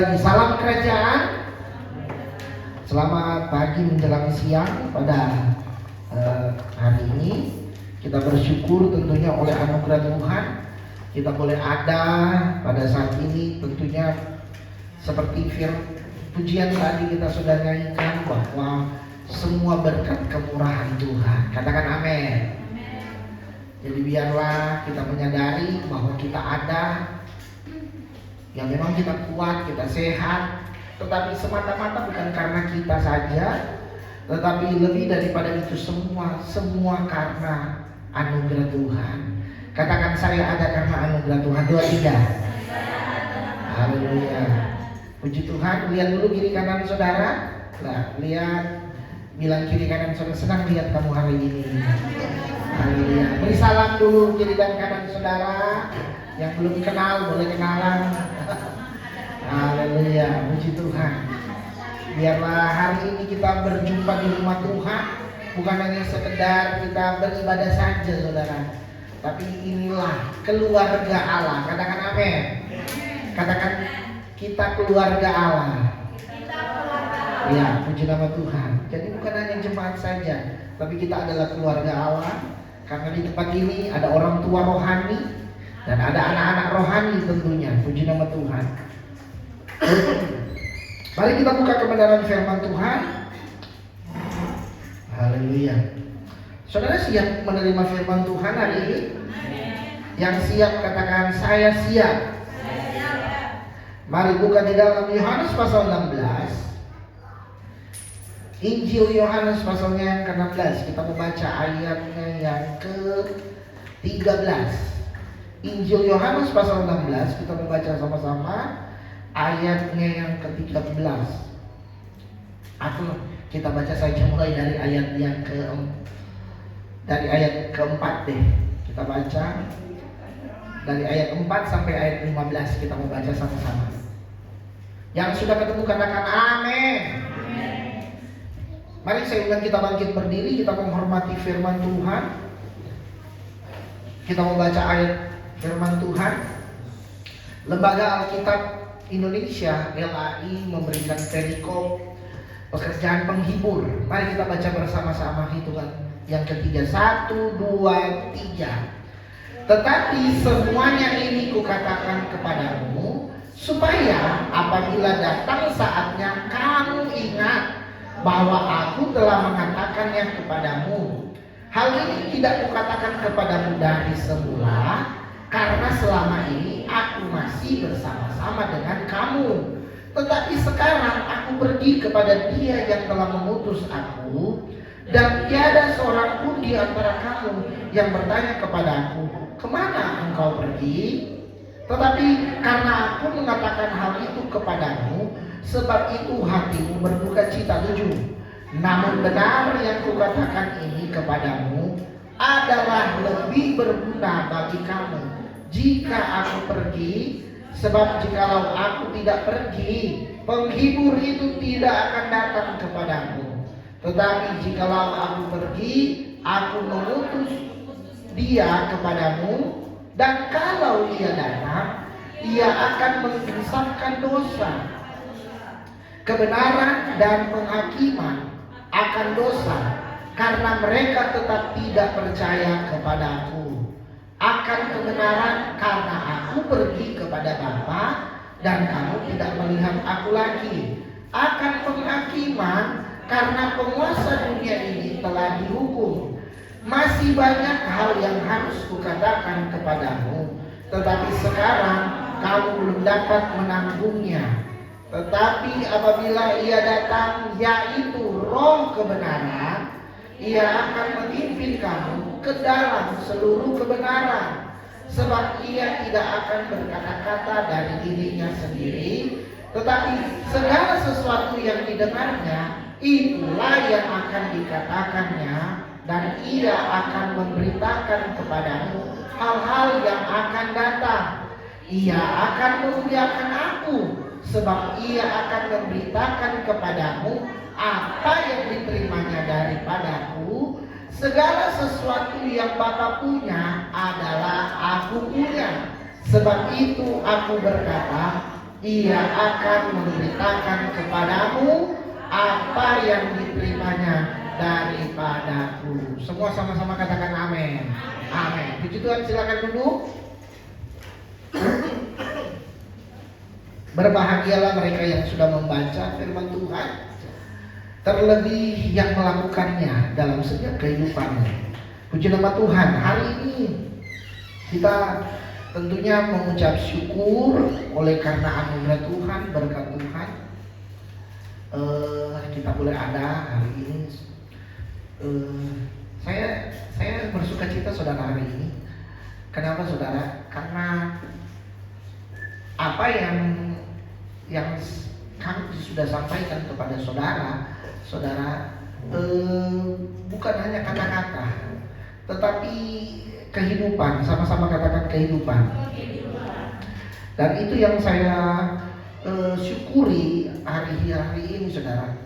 Salam kerajaan. Selamat pagi menjelang siang pada hari ini. Kita bersyukur tentunya oleh anugerah Tuhan kita boleh ada pada saat ini. Tentunya seperti pujian tadi kita sudah nyanyikan bahwa semua berkat kemurahan Tuhan. Katakan amin. Jadi biarlah kita menyadari bahwa kita ada, yang memang kita kuat, kita sehat, tetapi semata-mata bukan karena kita saja, tetapi lebih daripada itu semua karena anugerah Tuhan. Katakan, saya ada karena anugerah Tuhan. 2, 3. Haleluya. Puji Tuhan. Lihat dulu kiri kanan saudara. Nah, lihat, bilang kiri kanan saudara, senang lihat kamu hari ini. Haleluya. Beri salam dulu kiri dan kanan saudara. Yang belum kenal boleh kenalan. Haleluya, puji Tuhan. Biarlah hari ini kita berjumpa di rumah Tuhan, bukan hanya sekedar kita beribadah saja saudara, tapi inilah keluarga Allah. Katakan amin. Katakan, kita keluarga Allah. Ya, puji nama Tuhan. Jadi bukan hanya jemaat saja, tapi kita adalah keluarga Allah. Karena di tempat ini ada orang tua rohani dan ada anak-anak rohani tentunya. Puji nama Tuhan. Mari kita buka kebenaran firman Tuhan. Haleluya. Saudara siap menerima firman Tuhan hari ini? Yang siap katakan, saya siap. Mari buka di dalam Yohanes pasal 16. Injil Yohanes pasalnya yang ke-16. Kita membaca ayatnya yang ke-13. Injil Yohanes pasal 16, kita membaca sama-sama ayatnya yang ke-13. Kita baca saja mulai dari ayat yang keempat deh. Kita baca dari ayat 4 sampai ayat 15. Kita membaca sama-sama. Yang sudah ketemu katakan amin. Mari saya undang kita bangkit berdiri, kita menghormati firman Tuhan. Kita membaca ayat firman Tuhan. Lembaga Alkitab Indonesia LAI memberikan perikop pekerjaan penghibur. Mari kita baca bersama-sama hitungan yang ketiga. 1, 2, 3. Tetapi semuanya ini kukatakan kepadamu, supaya apabila datang saatnya kamu ingat bahwa aku telah mengatakannya kepadamu. Hal ini tidak kukatakan kepadamu dari semula, karena selama ini aku masih bersama-sama dengan kamu. Tetapi sekarang aku pergi kepada Dia yang telah mengutus aku, dan tiada seorang pun di antara kamu yang bertanya kepadaku, kemana engkau pergi? Tetapi karena aku mengatakan hal itu kepadamu, sebab itu hatimu berduka cita. 7. Namun benar yang kukatakan ini kepadamu adalah lebih berguna bagi kamu jika aku pergi. Sebab jikalau aku tidak pergi, penghibur itu tidak akan datang kepadamu. Tetapi jikalau aku pergi, aku mengutus Dia kepadamu. Dan kalau Ia datang, Ia akan mengisahkan dosa, kebenaran dan penghakiman akan dosa, karena mereka tetap tidak percaya kepadaku. Akan kebenaran, karena aku pergi kepada Bapa dan kamu tidak melihat aku lagi. Akan penghakiman, karena penguasa dunia ini telah dihukum. Masih banyak hal yang harus kukatakan kepadamu, tetapi sekarang kamu belum dapat menanggungnya. Tetapi apabila Ia datang, yaitu Roh kebenaran, Ia akan memimpin kamu ke dalam seluruh kebenaran. Sebab Ia tidak akan berkata-kata dari dirinya sendiri, tetapi segala sesuatu yang didengarnya, itulah yang akan dikatakannya, dan Ia akan memberitakan kepadamu hal-hal yang akan datang. Ia akan memuliakan aku, sebab Ia akan memberitakan kepadamu apa yang diterimanya daripadaku. Segala sesuatu yang Bapa punya adalah aku punya. Sebab itu aku berkata, Ia akan memberitakan kepadamu apa yang diterimanya daripadaku. Semua sama-sama katakan amin. Amin. Puji Tuhan, silakan duduk. Berbahagialah mereka yang sudah membaca firman Tuhan, terlebih yang melakukannya dalam setiap kehidupannya. Puji nama Tuhan. Hari ini kita tentunya mengucap syukur oleh karena anugerah Tuhan, berkat Tuhan. Kita boleh ada hari ini. Saya bersuka cita saudara hari ini. Kenapa saudara? Karena apa yang kami sudah sampaikan kepada saudara, bukan hanya kata-kata, tetapi kehidupan. Sama-sama katakan kehidupan. Dan itu yang saya syukuri hari ini saudara.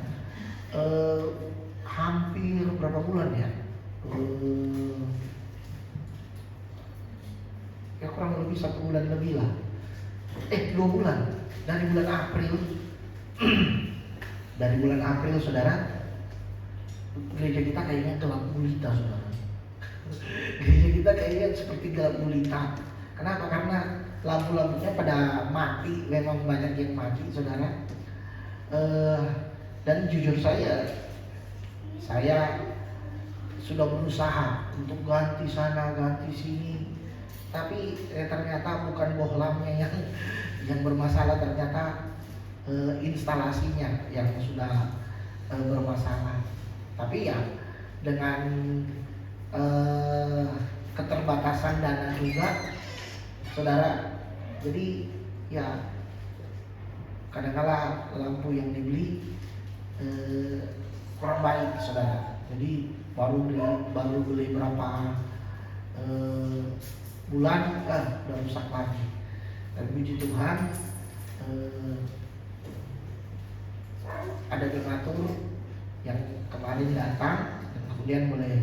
Hampir berapa bulan ya? Ya kurang lebih 1 bulan lebih lah. 2 bulan. Dari bulan April. Dari bulan April saudara, gereja kita kayaknya gelap gulita saudara. Gereja kita kayaknya seperti gelap gulita. Kenapa? Karena lampu-lampunya pada mati. Memang banyak yang mati saudara. Dan jujur saya sudah berusaha untuk ganti sana ganti sini, tapi ternyata bukan bohlamnya yang bermasalah, ternyata instalasinya yang sudah bermasalah. Tapi ya dengan keterbatasan dana juga saudara, jadi ya kadang-kala lampu yang dibeli kurang baik saudara. Jadi baru beli berapa bulan udah rusak lagi. Dan puji Tuhan ada donatur yang kemarin datang dan kemudian boleh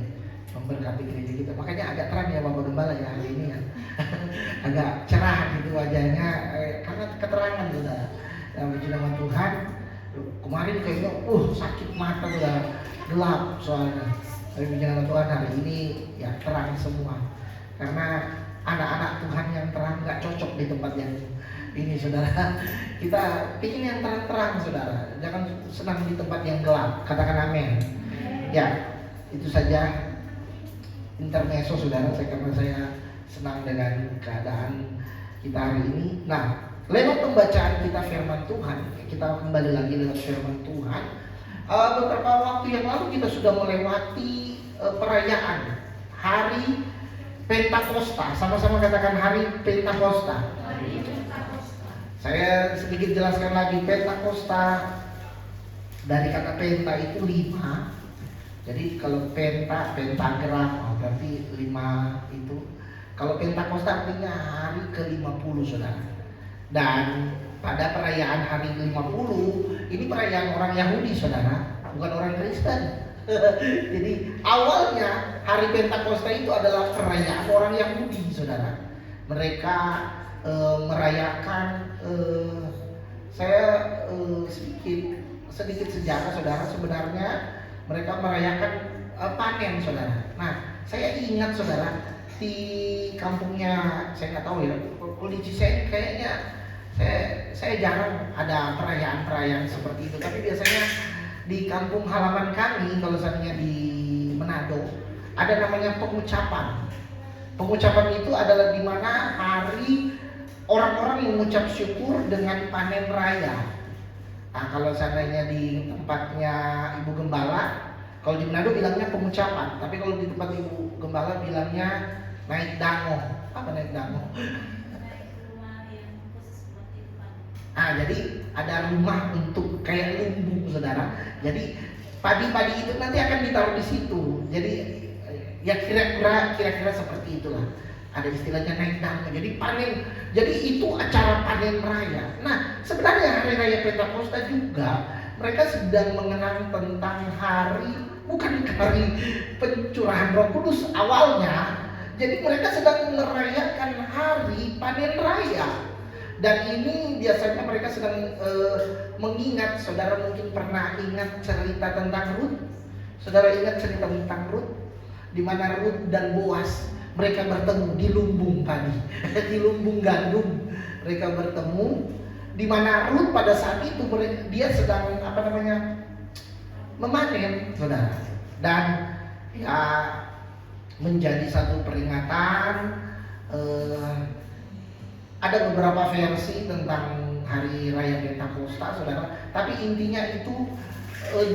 memberkati gereja kita. Makanya agak terang ya Bapak Gembala ya hari ini ya. Agak cerah gitu wajahnya karena keterangan saudara. Dan puji nama Tuhan. Kemarin kayaknya sakit mata udah gelap soalnya. Tapi puji nama Tuhan hari ini ya terang semua. Karena anak-anak Tuhan yang terang gak cocok di tempat yang ini saudara. Kita ingin yang terang-terang saudara. Jangan senang di tempat yang gelap. Katakan amin. Ya, itu saja intermezzo saudara. Karena saya senang dengan keadaan kita hari ini. Nah, lewat pembacaan kita firman Tuhan, kita kembali lagi lewat firman Tuhan. Beberapa waktu yang lalu kita sudah melewati perayaan Hari Pentakosta. Sama-sama katakan Hari Pentakosta. Saya sedikit jelaskan lagi. Pentakosta dari kata penta itu 5. Jadi kalau pentagram berarti 5 itu. Kalau Pentakosta artinya hari ke-50 saudara. Dan pada perayaan hari ke-50 ini perayaan orang Yahudi saudara, bukan orang Kristen. Jadi awalnya hari Pentakosta itu adalah perayaan orang Yahudi saudara. Mereka merayakan saya sedikit sejarah saudara. Sebenarnya mereka merayakan panen saudara. Nah saya ingat saudara, di kampungnya saya nggak tahu ya, kondisi saya kayaknya saya jarang ada perayaan seperti itu. Tapi biasanya di kampung halaman kami, kalau misalnya di Manado, ada namanya pengucapan. Pengucapan itu adalah di mana hari orang-orang mengucap syukur dengan panen raya. Nah, kalau seandainya di tempatnya Ibu Gembala, kalau di Manado bilangnya pengucapan, tapi kalau di tempat Ibu Gembala bilangnya naik dango. Apa naik dango? Jadi ada rumah untuk kayak lumbung saudara. Jadi padi-padi itu nanti akan ditaruh di situ. Jadi ya kira-kira seperti itulah. Ada istilahnya naik dango. Jadi panen. Jadi itu acara panen raya. Nah sebenarnya hari raya Pentakosta juga mereka sedang mengenang tentang bukan hari pencurahan Roh Kudus awalnya. Jadi mereka sedang merayakan hari panen raya. Dan ini biasanya mereka sedang mengingat. Saudara mungkin pernah ingat cerita tentang Rut. Saudara ingat cerita tentang Rut, di mana Rut dan Boas mereka bertemu di lumbung padi, di lumbung gandum. Mereka bertemu, di mana Rut pada saat itu dia sedang memanen, saudara. Dan ya menjadi satu peringatan. Ada beberapa versi tentang hari raya Pentakosta, saudara. Tapi intinya itu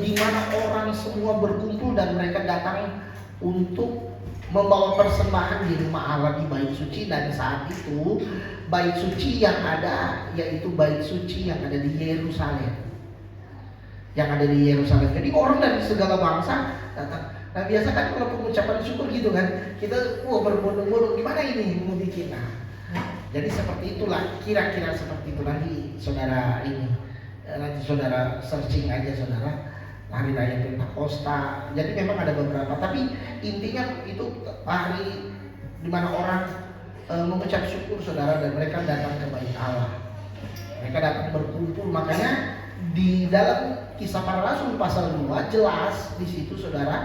di mana orang semua berkumpul dan mereka datang untuk membawa persembahan di rumah Allah di bait suci. Dan saat itu bait suci yang ada yaitu bait suci yang ada di Yerusalem. Jadi orang dari segala bangsa datang. Nah biasa kan kalau pengucapan syukur gitu kan, kita berbondong-bondong, gimana ini mau bikin. Jadi seperti itulah, kira-kira seperti itu. Nanti saudara searching aja, saudara, hari raya Pentakosta. Jadi memang ada beberapa, tapi intinya itu hari di mana orang mengucap syukur, saudara, dan mereka datang ke bait Allah. Mereka datang berkumpul. Makanya di dalam Kisah Para Rasul pasal 2 jelas di situ, saudara,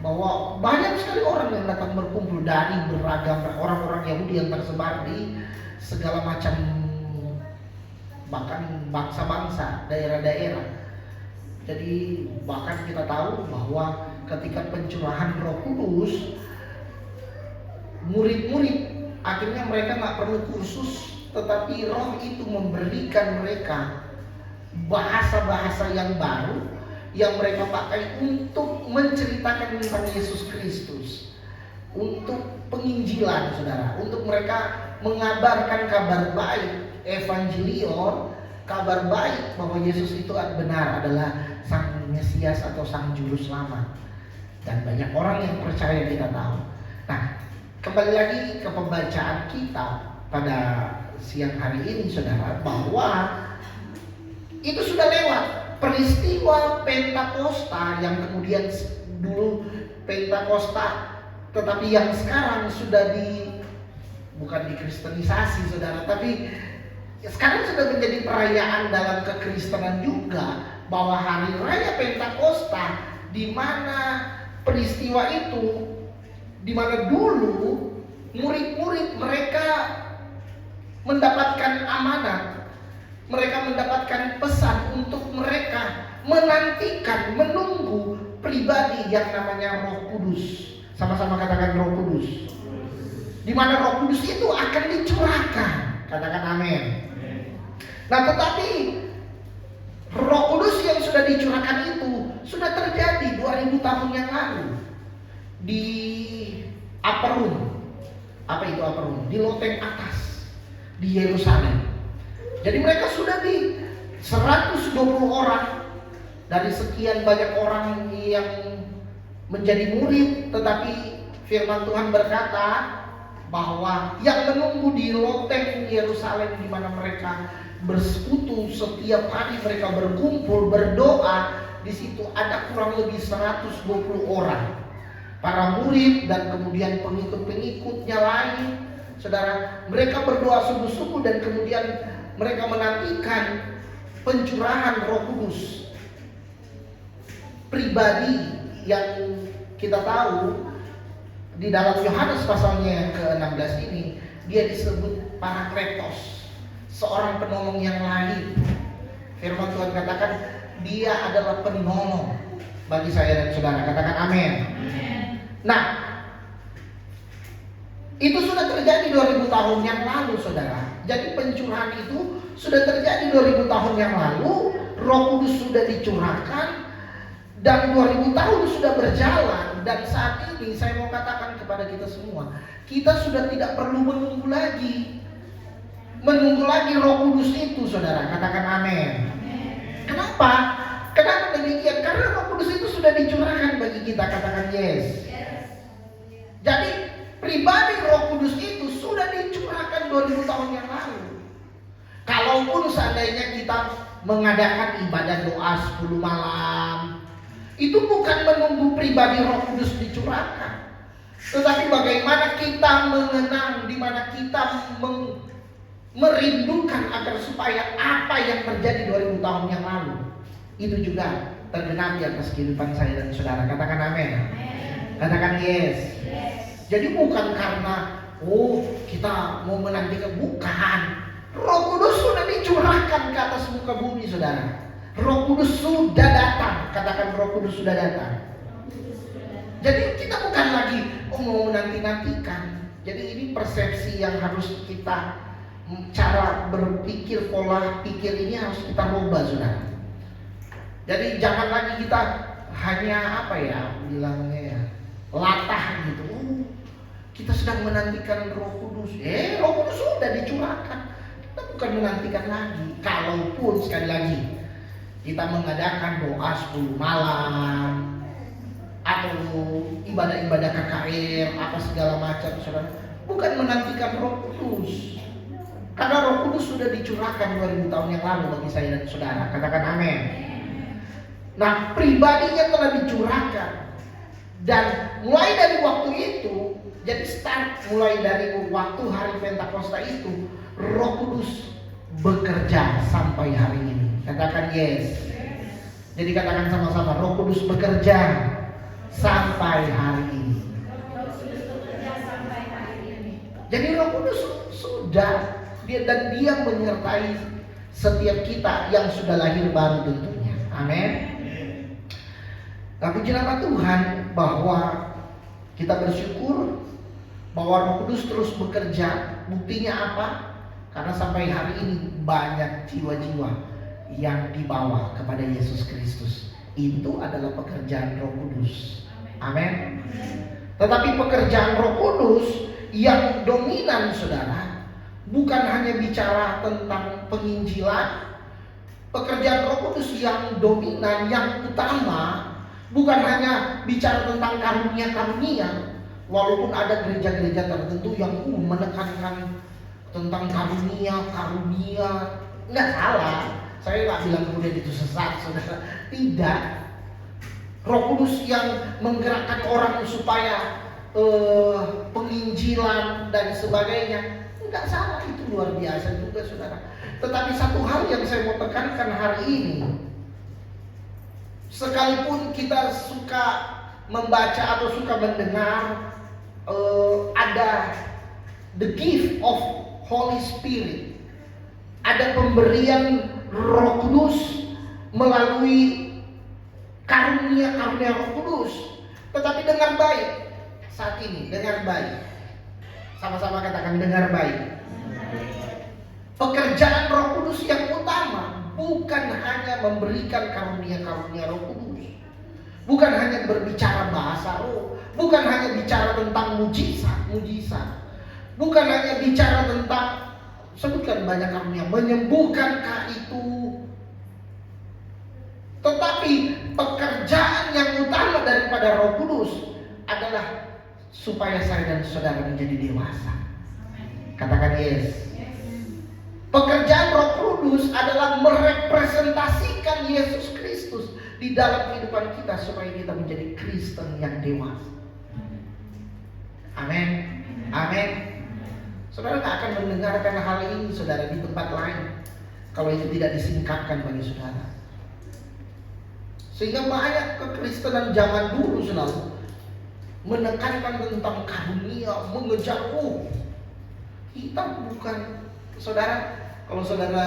bahwa banyak sekali orang yang datang berkumpul dari beragam orang-orang Yahudi yang tersebar di segala macam, bahkan bangsa-bangsa, daerah-daerah. Jadi bahkan kita tahu bahwa ketika pencurahan Roh Kudus, murid-murid akhirnya mereka nggak perlu kursus, tetapi Roh itu memberikan mereka bahasa-bahasa yang baru yang mereka pakai untuk menceritakan tentang Yesus Kristus, untuk penginjilan, saudara, untuk mereka mengabarkan kabar baik, evangelion, kabar baik bahwa Yesus itu benar adalah Sang Mesias atau Sang Juru Selamat. Dan banyak orang yang percaya, kita tahu. Nah, kembali lagi ke pembacaan kita pada siang hari ini, saudara, bahwa itu sudah lewat. Peristiwa Pentakosta yang kemudian dulu Pentakosta, tetapi yang sekarang sudah bukan dikristenisasi, saudara, tapi sekarang sudah menjadi perayaan dalam kekristenan juga, bahwa hari raya Pentakosta, di mana peristiwa itu, di mana dulu murid-murid mereka mendapatkan amanat, mereka mendapatkan pesan untuk mereka menantikan, menunggu pribadi yang namanya Roh Kudus. Sama-sama katakan Roh Kudus. Di mana Roh Kudus itu akan dicurahkan. Katakan amin. Nah, tetapi Roh Kudus yang sudah dicurahkan itu sudah terjadi 2000 tahun yang lalu di Upper Room. Apa itu Upper Room? Di loteng atas di Yerusalem. Jadi mereka sudah di 120 orang dari sekian banyak orang yang menjadi murid, tetapi firman Tuhan berkata bahwa yang menunggu di loteng Yerusalem, di mana mereka bersekutu setiap hari, mereka berkumpul berdoa, di situ ada kurang lebih 120 orang, para murid dan kemudian pengikut-pengikutnya lain, saudara. Mereka berdoa sungguh-sungguh dan kemudian mereka menantikan pencurahan Roh Kudus pribadi yang kita tahu di dalam Yohanes pasalnya yang ke-16 ini, dia disebut Parakletos, seorang penolong yang lain. Firman Tuhan katakan dia adalah penolong bagi saya dan saudara. Katakan amin. Nah, itu sudah terjadi 2000 tahun yang lalu, saudara. Jadi pencurahan itu sudah terjadi 2000 tahun yang lalu. Roh Kudus sudah dicurahkan dan 2000 tahun sudah berjalan. Dan saat ini saya mau katakan kepada kita semua, kita sudah tidak perlu menunggu lagi Roh Kudus itu, saudara. Katakan amin. Kenapa? Kenapa demikian? Karena Roh Kudus itu sudah dicurahkan bagi kita. Katakan yes. Jadi pribadi Roh Kudus itu sudah dicurahkan 2000 tahun yang lalu. Kalaupun seandainya kita mengadakan ibadah doa 10 malam, itu bukan menunggu pribadi Roh Kudus dicurahkan, tetapi bagaimana kita mengenang, di mana kita merindukan agar supaya apa yang terjadi 2000 tahun yang lalu itu juga tergenapi atas kehidupan saya dan saudara. Katakan amin. Katakan yes. Jadi bukan karena kita mau menantikan, bukan. Roh Kudus sudah dicurahkan ke atas muka bumi, saudara. Roh Kudus sudah datang. Katakan Roh Kudus sudah datang. Jadi kita bukan lagi mau menanti-nantikan. Jadi ini persepsi yang harus kita, cara berpikir, pola pikir ini harus kita rubah, saudara. Jadi jangan lagi kita hanya bilangnya ya, latah gitu. Kita sedang menantikan Roh Kudus. Roh Kudus sudah dicurahkan. Kita bukan menantikan lagi. Kalaupun sekali lagi kita mengadakan doa 10 malam atau ibadah-ibadah KKR apa segala macam, saudara, bukan menantikan Roh Kudus. Karena Roh Kudus sudah dicurahkan 2000 tahun yang lalu bagi saya dan saudara. Katakan amin. Nah, pribadinya telah dicurahkan. Dan mulai dari waktu itu, jadi start mulai dari waktu hari Pentakosta itu, Roh Kudus bekerja sampai hari ini. Katakan yes. Jadi katakan sama-sama, Roh Kudus bekerja sampai hari ini. Jadi Roh Kudus sudah dia menyertai setiap kita yang sudah lahir baru tentunya. Amin. Nah, puji nama Tuhan bahwa kita bersyukur bahwa Roh Kudus terus bekerja. Buktinya apa? Karena sampai hari ini banyak jiwa-jiwa yang dibawa kepada Yesus Kristus. Itu adalah pekerjaan Roh Kudus. Amin. Tetapi pekerjaan Roh Kudus yang dominan, saudara, bukan hanya bicara tentang penginjilan. Pekerjaan Roh Kudus yang dominan, yang utama, bukan hanya bicara tentang karunia-karunia. Walaupun ada gereja-gereja tertentu yang menekankan tentang karunia, nggak salah. Saya nggak bilang kemudian itu sesat, saudara. Tidak. Roh Kudus yang menggerakkan orang supaya penginjilan dan sebagainya, nggak salah, itu luar biasa juga, saudara. Tetapi satu hal yang saya mau tekankan hari ini, sekalipun kita suka membaca atau suka mendengar ada the gift of Holy Spirit, ada pemberian Roh Kudus melalui karunia-karunia Roh Kudus. Tetapi dengar baik saat ini, dengar baik. Sama-sama katakan dengar baik. Pekerjaan Roh Kudus yang utama bukan hanya memberikan karunia-karunia Roh Kudus, bukan hanya berbicara bahasa roh, bukan hanya bicara tentang mujizat, bukan hanya bicara tentang, sebutkan banyak karunia, menyembuhkankah itu. Tetapi pekerjaan yang utama daripada Roh Kudus adalah supaya saya dan saudara menjadi dewasa. Katakan yes. Pekerjaan Roh Kudus adalah merepresentasikan Yesus Kristus di dalam kehidupan kita supaya kita menjadi Kristen yang dewasa. Amin. Amin. Saudara tak akan mendengarkan hal ini, saudara, di tempat lain kalau itu tidak disingkapkan bagi saudara. Sehingga banyak kekristenan zaman dulu selalu menekankan tentang karunia, mengejar kita bukan, saudara. Kalau saudara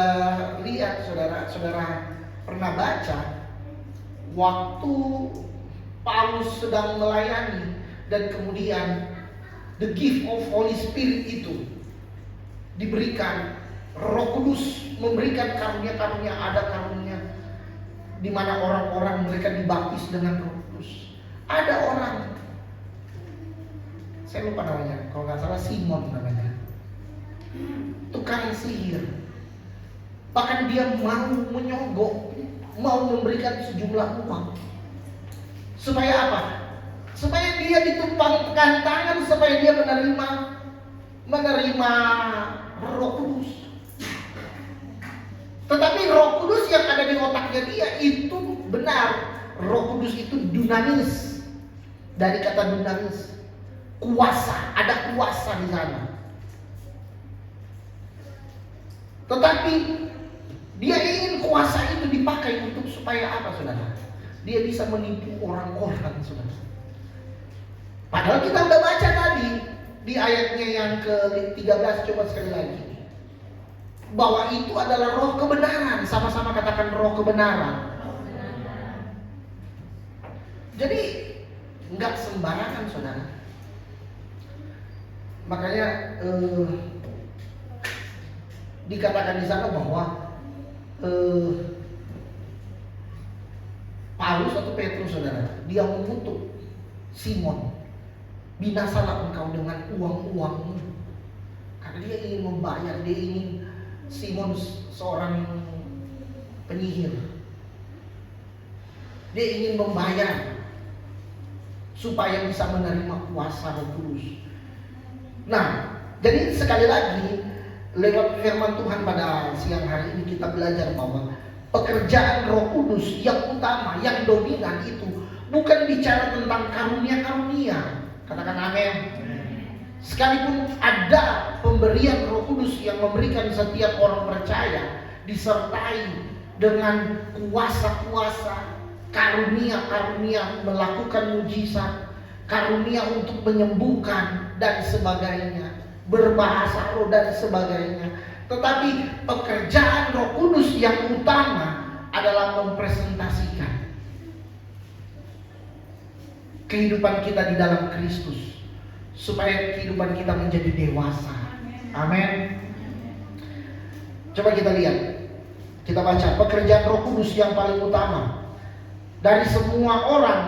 lihat, saudara pernah baca waktu Paulus sedang melayani dan kemudian the gift of Holy Spirit itu diberikan, Roh Kudus memberikan karunia-karunia, ada karunia di mana orang-orang mereka dibaptis dengan Roh Kudus. Ada orang, saya lupa namanya, kalau nggak salah Simon namanya, tukang sihir. Bahkan dia mau menyogok, mau memberikan sejumlah uang. Supaya apa? Supaya dia ditumpangkan tangan, supaya dia menerima Roh Kudus. Tetapi Roh Kudus yang ada di otaknya dia itu benar. Roh Kudus itu dunamis. Dari kata dunamis, kuasa, ada kuasa di sana. Tetapi dia ingin kuasa itu dipakai untuk supaya apa, saudara? Dia bisa menipu orang-orang, saudara. Padahal kita udah baca tadi di ayatnya yang ke-13, coba sekali lagi, bahwa itu adalah roh kebenaran. Sama-sama katakan roh kebenaran. Jadi nggak sembarangan, saudara. Makanya dikatakan di sana bahwa Paulus atau Petrus, saudara, dia mengutuk Simon, binasalah engkau dengan uang-uangmu. Karena dia ingin membayar, dia ingin, Simon seorang penyihir, dia ingin membayar supaya bisa menerima kuasa Roh Kudus. Nah, jadi sekali lagi lewat firman Tuhan pada siang hari ini kita belajar bahwa pekerjaan Roh Kudus yang utama, yang dominan itu bukan bicara tentang karunia-karunia. Katakan amin. Sekalipun ada pemberian Roh Kudus yang memberikan setiap orang percaya disertai dengan kuasa-kuasa, karunia-karunia melakukan mujizat, karunia untuk menyembuhkan dan sebagainya, berbahasa roh dan sebagainya. Tetapi pekerjaan Roh Kudus yang utama adalah mempresentasikan kehidupan kita di dalam Kristus, supaya kehidupan kita menjadi dewasa. Amin. Coba kita lihat, kita baca pekerjaan Roh Kudus yang paling utama dari semua orang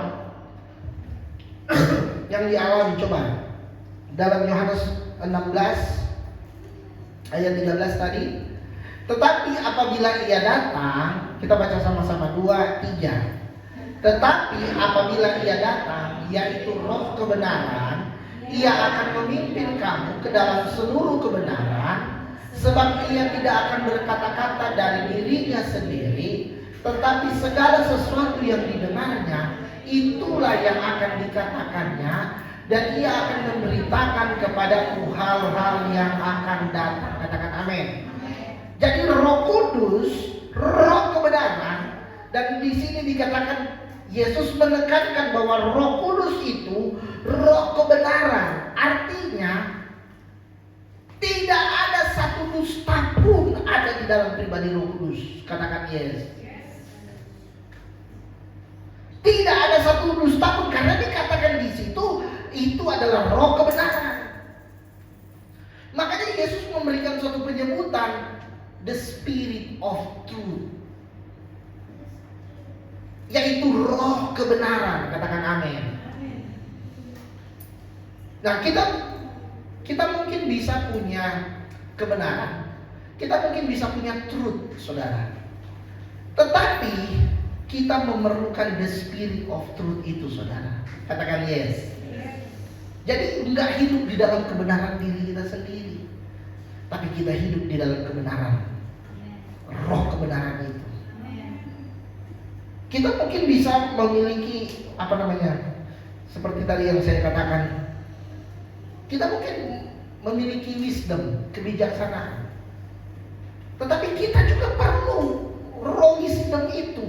yang dialami. Coba dalam Yohanes 16 ayat 13 tadi. Tetapi apabila ia datang, kita baca sama-sama 2, 3. Tetapi apabila ia datang, yaitu Roh kebenaran, ia akan memimpin kamu ke dalam seluruh kebenaran, sebab ia tidak akan berkata-kata dari dirinya sendiri, tetapi segala sesuatu yang didengarnya, itulah yang akan dikatakannya, dan ia akan memberitakan kepadamu hal-hal yang akan datang. Katakan amin. Jadi Roh Kudus, Roh kebenaran, dan di sini dikatakan Yesus menekankan bahwa Roh Kudus itu Roh kebenaran. Artinya tidak ada satu dusta pun ada di dalam pribadi Roh Kudus. Katakan yes. Tidak ada satu dusta pun, karena dikatakan di situ itu adalah Roh kebenaran. Makanya Yesus memberikan suatu penyebutan, the Spirit of Truth, yaitu Roh kebenaran. Katakan amin. Nah, kita mungkin bisa punya kebenaran, kita mungkin bisa punya truth, saudara. Tetapi kita memerlukan the Spirit of Truth itu, saudara. Katakan yes. Jadi enggak hidup di dalam kebenaran diri kita sendiri, tapi kita hidup di dalam kebenaran Roh kebenaran itu. Kita mungkin bisa memiliki seperti tadi yang saya katakan, kita mungkin memiliki wisdom, kebijaksanaan. Tetapi kita juga perlu roh wisdom itu,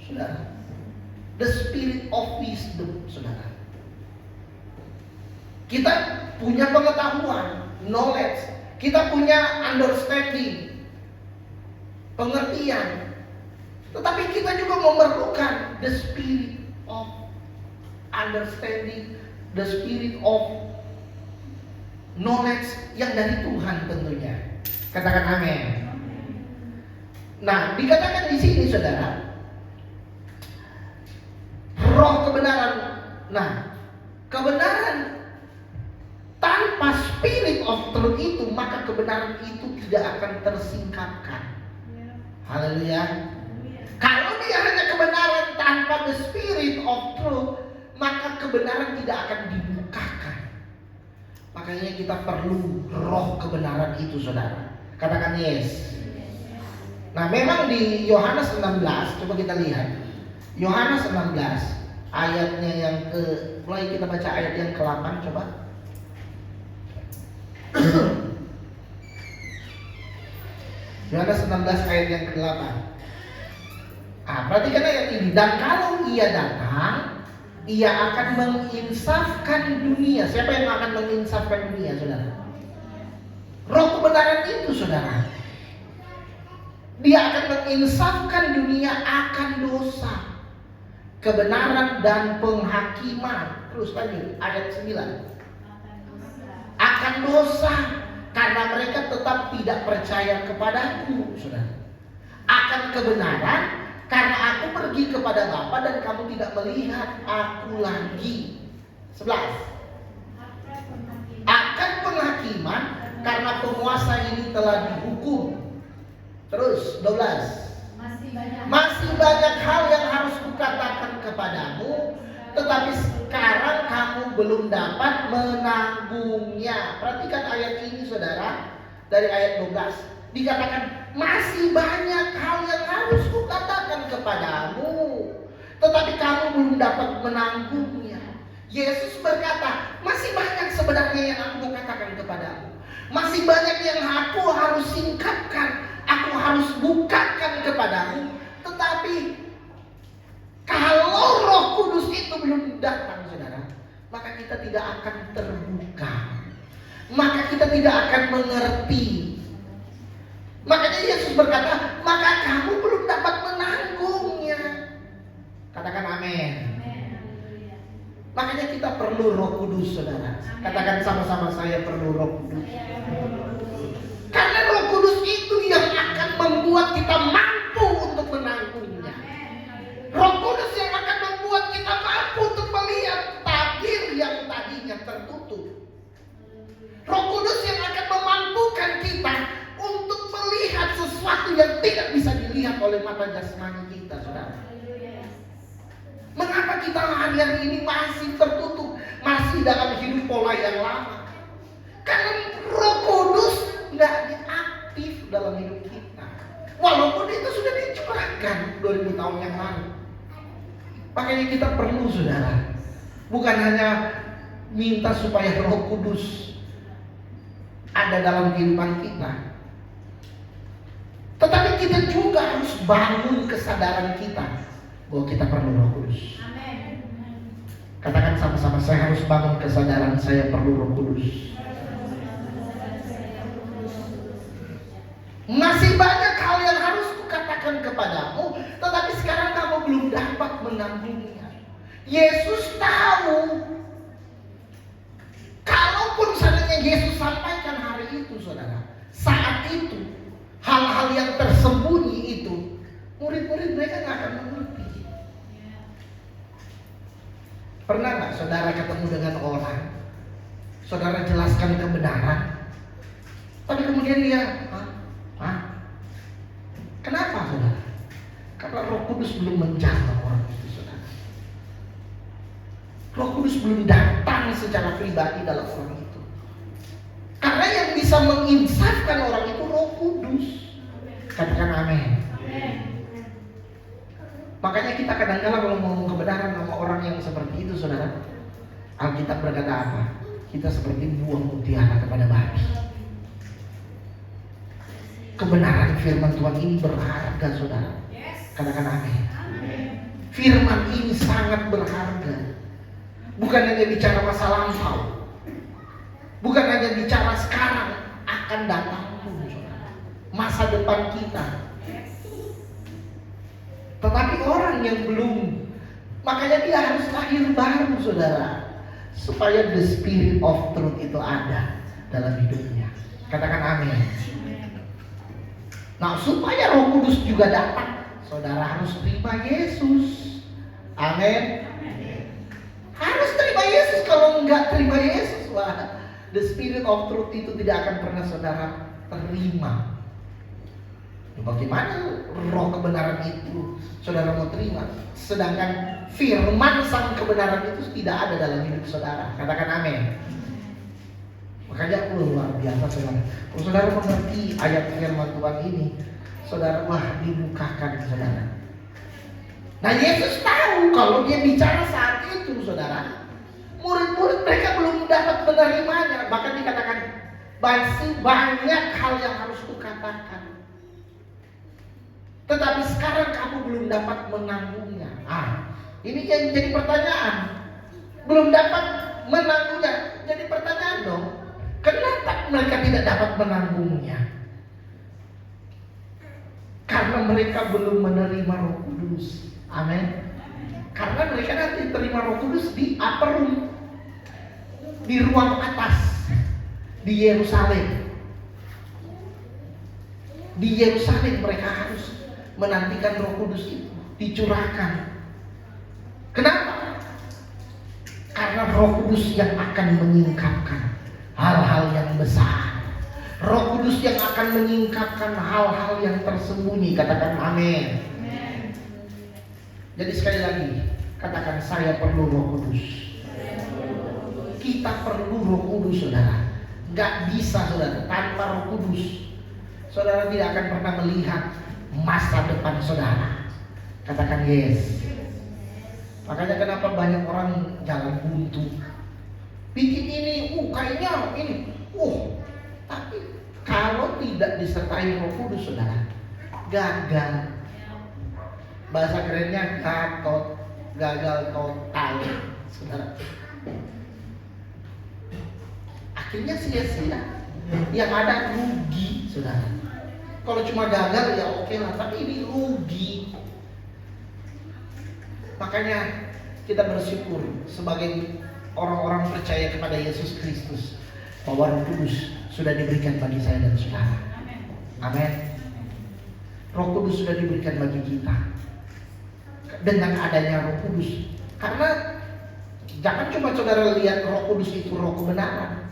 saudara. The Spirit of Wisdom, saudara. Kita punya pengetahuan, knowledge. Kita punya understanding, pengertian. Tetapi kita juga memerlukan the Spirit of understanding, the Spirit of knowledge yang dari Tuhan tentunya. Katakan amin. Nah, dikatakan di sini, saudara, Roh kebenaran. Nah, kebenaran tanpa Spirit of Truth itu, maka kebenaran itu tidak akan tersingkapkan. Haleluya. Kalau dia hanya kebenaran tanpa the Spirit of Truth, maka kebenaran tidak akan dibukakan. Makanya kita perlu roh kebenaran itu, saudara. Katakan yes. Nah, memang di Yohanes 16, coba kita lihat. Yohanes 16 ayatnya yang mulai kita baca ayat yang ke-8, coba. Yohanes 16 ayat yang ke-8. Perhatikan ayat ini. Dan kalau ia datang, ia akan menginsafkan dunia. Siapa yang akan menginsafkan dunia, saudara? Roh kebenaran itu, saudara. Dia akan menginsafkan dunia akan dosa, kebenaran dan penghakiman. Terus lanjut ayat 9. Akan dosa karena mereka tetap tidak percaya kepadaku, saudara. Akan kebenaran karena aku pergi kepada Bapa dan kamu tidak melihat aku lagi. 11. Akan penghakiman karena penguasa ini telah dihukum. Terus 12. Masih banyak hal yang harus kukatakan kepadamu, tetapi sekarang kamu belum dapat menanggungnya. Perhatikan ayat ini, saudara. Dari ayat 12 dikatakan masih banyak hal yang harus kukatakan kepadamu, tetapi kamu belum dapat menanggungnya. Yesus berkata, masih banyak sebenarnya yang aku mau katakan kepadamu. Masih banyak yang aku harus singkapkan, aku harus bukakan kepadamu. Tetapi kalau Roh Kudus itu belum datang, saudara, maka kita tidak akan terbuka, maka kita tidak akan mengerti. Makanya Yesus berkata, maka kamu belum dapat menanggungnya. Katakan amin. Makanya kita perlu Roh Kudus, saudara. Katakan sama-sama, saya perlu Roh Kudus. Karena Roh Kudus itu yang akan membuat kita mampu untuk menanggungnya. Roh Kudus yang akan membuat kita mampu untuk melihat tabir yang tadinya tertutup. Roh Kudus yang akan memampukan kita untuk melihat sesuatu yang tidak bisa dilihat oleh mata jasmani kita, saudara. Mengapa kita hari-hari ini masih tertutup, masih dalam hidup pola yang lama? Karena Roh Kudus nggak diaktif dalam hidup kita, walaupun itu sudah dicurahkan 2000 tahun yang lalu. Makanya kita perlu, saudara, bukan hanya minta supaya Roh Kudus ada dalam kehidupan kita, tetapi kita juga harus bangun kesadaran kita bahwa kita perlu Roh Kudus. Amen. Katakan sama-sama, saya harus bangun kesadaran saya perlu Roh Kudus. Masih banyak hal yang harus kukatakan kepadamu, tetapi sekarang kamu belum dapat menanggungnya. Yesus tahu. Kalaupun seandainya Yesus sampaikan hari itu, saudara, saat itu hal-hal yang tersembunyi itu, murid-murid mereka nggak akan mengerti. Pernah nggak saudara ketemu dengan orang, saudara jelaskan kebenaran, tapi kemudian dia, kenapa, saudara? Karena Roh Kudus belum menjamah orang itu, saudara. Roh Kudus belum datang secara pribadi dalam orang itu. Karena yang bisa menginsafkan orang itu Roh Kudus. Katakan amin. Makanya kita kadang-kadang kalau ngomong kebenaran sama orang yang seperti itu, saudara, Alkitab berkata apa? Kita seperti buang mutiara kepada babi. Kebenaran firman Tuhan ini berharga, saudara. Katakan amin. Firman ini sangat berharga. Bukan hanya bicara masa lampau, bukan hanya bicara sekarang, akan datang pun, saudara, masa depan kita. Tetapi orang yang belum, makanya dia harus lahir baru, saudara, supaya the spirit of truth itu ada dalam hidupnya. Katakan amin. Nah, supaya Roh Kudus juga datang, saudara harus terima Yesus. Amin. Harus terima Yesus. Kalau enggak terima Yesus, wah, the spirit of truth itu tidak akan pernah saudara terima. Bagaimana roh kebenaran itu saudara mau terima, sedangkan firman sang kebenaran itu tidak ada dalam hidup saudara? Katakan amin. Makanya luar biasa, saudara. Kalau saudara mengerti ayat firman Tuhan ini, saudara, wah, dibukakan, saudara. Nah, Yesus tahu kalau dia bicara saat itu, saudara, murid-murid mereka belum dapat menerimanya. Bahkan dikatakan masih banyak hal yang harus kukatakan. tetapi sekarang kamu belum dapat menanggungnya. Ini yang jadi pertanyaan. Belum dapat menanggungnya. Jadi pertanyaan dong, kenapa mereka tidak dapat menanggungnya? Karena mereka belum menerima Roh Kudus. Amin. Karena mereka nanti terima Roh Kudus di upper room, di ruang atas, di Yerusalem. Di Yerusalem mereka harus menantikan Roh Kudus itu dicurahkan. Kenapa? Karena Roh Kudus yang akan menyingkapkan hal-hal yang besar. Roh Kudus yang akan menyingkapkan hal-hal yang tersembunyi. Katakan amin. Jadi sekali lagi, katakan saya perlu Roh Kudus. Kita perlu Roh Kudus, saudara. Gak bisa, saudara, tanpa Roh Kudus saudara tidak akan pernah melihat masa depan saudara. Katakan yes. Makanya kenapa banyak orang jalan buntu, bikin ini, kayaknya ini, tapi kalau tidak disertai Roh Kudus, saudara, gagal. Bahasa kerennya gagal total, saudara. Akhirnya sia-sia, yang ada rugi, saudara. Kalau cuma gagal ya oke lah, tapi ini rugi. Makanya kita bersyukur sebagai orang-orang percaya kepada Yesus Kristus bahwa Roh Kudus sudah diberikan bagi saya dan saudara. Amin. Roh Kudus sudah diberikan bagi kita. Dengan adanya Roh Kudus, karena jangan cuma saudara lihat Roh Kudus itu Roh kebenaran.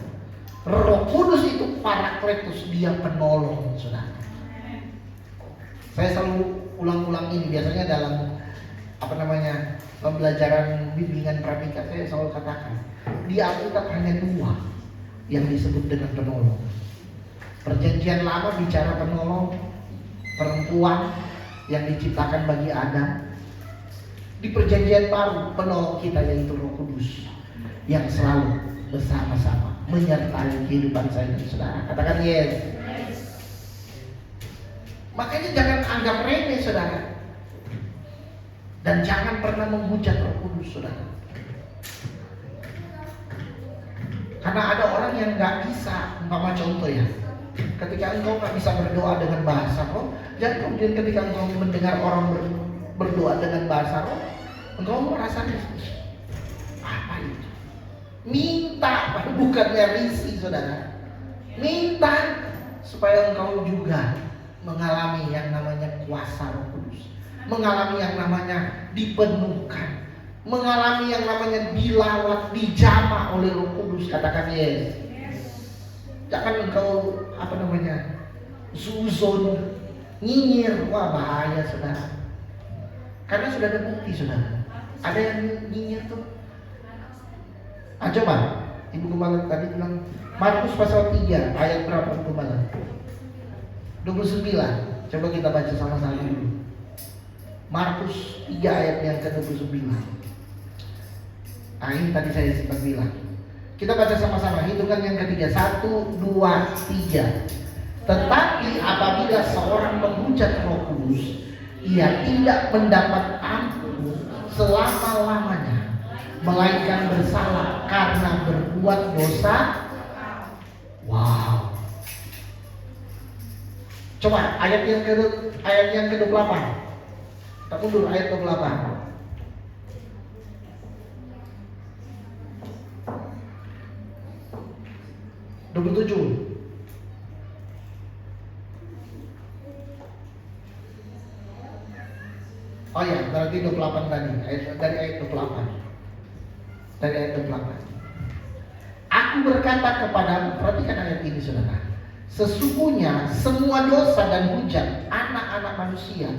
Roh Kudus itu Parakletus, dia penolong, saudara. Saya selalu ulang-ulang ini biasanya dalam pembelajaran bimbingan pramika. Saya selalu katakan di Alkitab hanya dua yang disebut dengan penolong. Perjanjian Lama bicara penolong perempuan yang diciptakan bagi Adam. Di Perjanjian Baru penolong kita yaitu Roh Kudus yang selalu bersama-sama menyertai kehidupan saya dan saudara. Katakan yes. Makanya jangan anggap remeh, saudara. Dan jangan pernah menghujat Roh Kudus, saudara. Karena ada orang yang gak bisa, umpama contoh ya, ketika engkau gak bisa berdoa dengan bahasa roh, jangan kemudian ketika engkau mendengar orang berdoa dengan bahasa roh, engkau merasa apa itu? Minta, bukannya risih, saudara. Minta supaya engkau juga mengalami yang namanya kuasa Roh Kudus, mengalami yang namanya dipenuhkan, mengalami yang namanya dilawat, dijamah oleh Roh Kudus. Katakan yes. Jangan engkau suzon, nyinyir. Wah, bahaya, saudara. Karena sudah ada bukti, saudara. Ada yang nyinyir tuh. Coba Ibu Gembala tadi bilang Markus pasal 3 ayat berapa, Ibu Gembala? 29. Coba kita baca sama-sama dulu. Markus 3 ayat yang ke-29. Ini tadi saya sempat bilang. Kita baca sama-sama, hitungan yang ketiga. 1, 2, 3. Tetapi apabila seorang menghujat Roh Kudus, ia tidak mendapat ampun selama-lamanya, melainkan bersalah karena berbuat dosa. Wow. Coba ayat yang ke-28. Kita mundur ayat ke-28. Oh ya, berarti 28 tadi. Dari ayat 28. Dari ayat 28. Aku berkata kepadamu, perhatikan ayat ini, saudara. Sesungguhnya semua dosa dan hujat anak-anak manusia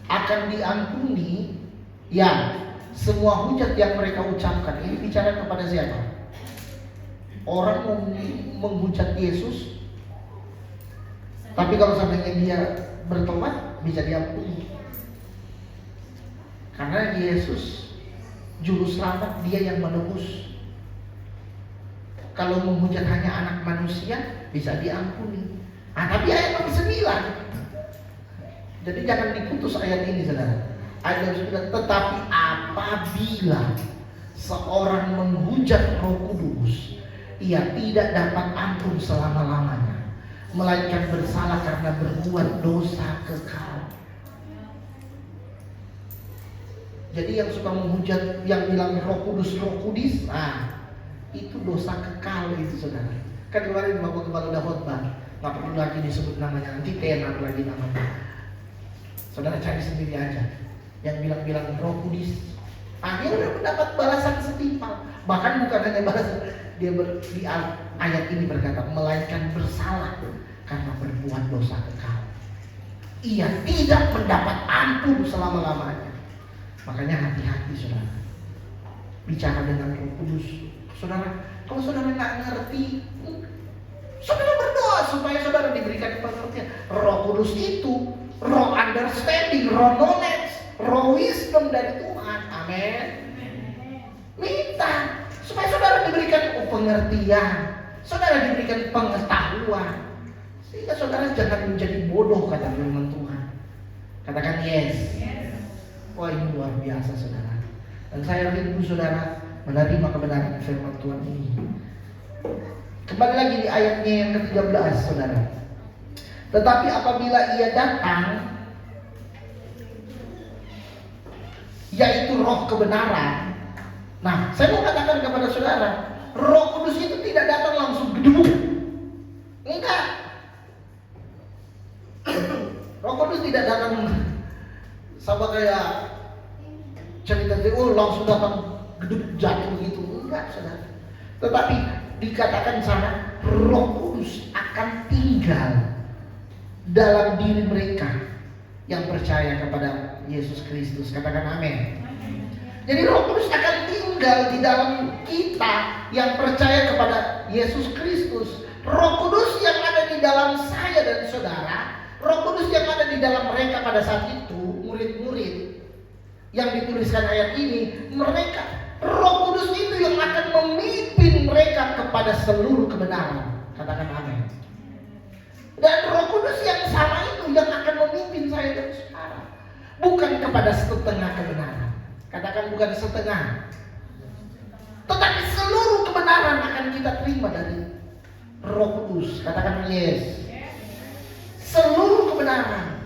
akan diampuni, yang semua hujat yang mereka ucapkan. Ini bicara kepada siapa? Orang menghujat Yesus, tapi kalau seandainya dia bertobat, bisa diampuni. Karena Yesus juru selamat, dia yang menebus. Kalau menghujat hanya anak manusia, bisa diampuni. Tapi ayat 9, Jadi jangan diputus ayat ini, saudara. Ayat yang sudah, tetapi apabila seorang menghujat Roh Kudus, ia tidak dapat ampun selama-lamanya, melainkan bersalah karena berbuat dosa kekal. Jadi yang suka menghujat, yang bilang Roh Kudus, nah itu dosa kekal itu, saudara. Kan kemarin Bapak Kepala udah khotbah, nggak perlu lagi disebut namanya, nanti tenar lagi namanya. Saudara cari sendiri aja. Yang bilang-bilang Roh Kudus, dia udah mendapat balasan setimpal. Bahkan bukan hanya balasan, dia di ayat ini berkata, melainkan bersalah karena berbuat dosa kekal. Ia tidak mendapat ampun selama-lamanya. Makanya hati-hati, saudara, bicara dengan Roh Kudus. Saudara, kalau saudara nggak ngerti, saudara berdoa supaya saudara diberikan pengertian. Roh Kudus itu roh understanding, roh knowledge, roh wisdom dari Tuhan. Amin. Minta supaya saudara diberikan pengertian, saudara diberikan pengetahuan, sehingga saudara jangan menjadi bodoh, kata firman Tuhan. Katakan yes. Wah, ini luar biasa, saudara. Dan saya rindu saudara menerima kebenaran firman Tuhan ini. Kembali lagi di ayatnya yang ke-13, saudara. Tetapi apabila ia datang, yaitu roh kebenaran. Nah, saya mau katakan kepada saudara, Roh Kudus itu tidak datang langsung gedebuk. Enggak. Roh Kudus tidak datang sama kayak cerita langsung datang gedebuk jatuh gitu. Enggak, saudara. Tetapi dikatakan sana, Roh Kudus akan tinggal dalam diri mereka yang percaya kepada Yesus Kristus. Katakan amin. Jadi Roh Kudus akan tinggal di dalam kita yang percaya kepada Yesus Kristus. Roh Kudus yang ada di dalam saya dan saudara, Roh Kudus yang ada di dalam mereka pada saat itu, murid-murid yang dituliskan ayat ini, mereka, Roh Kudus itu yang akan memimpin mereka kepada seluruh kebenaran. Katakan amin. Dan Roh Kudus yang sama itu yang akan memimpin saya dan saudara, bukan kepada setengah kebenaran. Katakan bukan setengah, tetapi seluruh kebenaran akan kita terima dari Roh Kudus. Katakan yes. Seluruh kebenaran.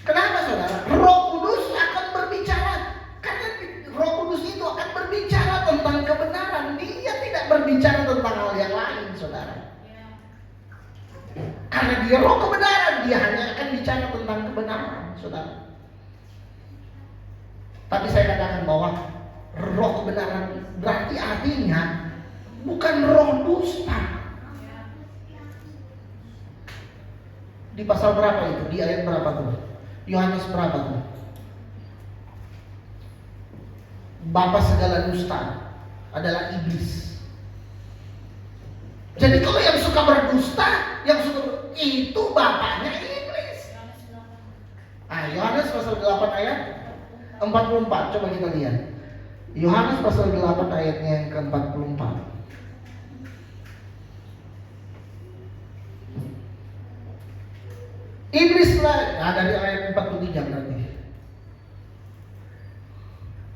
Kenapa, saudara? Roh Kudus akan berbicara, karena Roh Kudus itu akan berbicara tentang kebenaran. Dia tidak berbicara tentang hal yang lain, saudara. Karena dia roh kebenaran, dia hanya akan bicara tentang kebenaran, saudara. Tapi saya katakan bahwa roh kebenaran berarti artinya bukan roh dusta. Di pasal berapa itu? Di ayat berapa tuh? Yohanes berapa tuh? Bapa segala dusta adalah iblis. Jadi kalau yang suka berdusta, yang suka itu bapaknya iblis. Yohanes pasal 8 ayat 44, coba kita lihat. Yohanes pasal 8 ayatnya yang ke-44. Iblislah, dari ayat 43 berarti.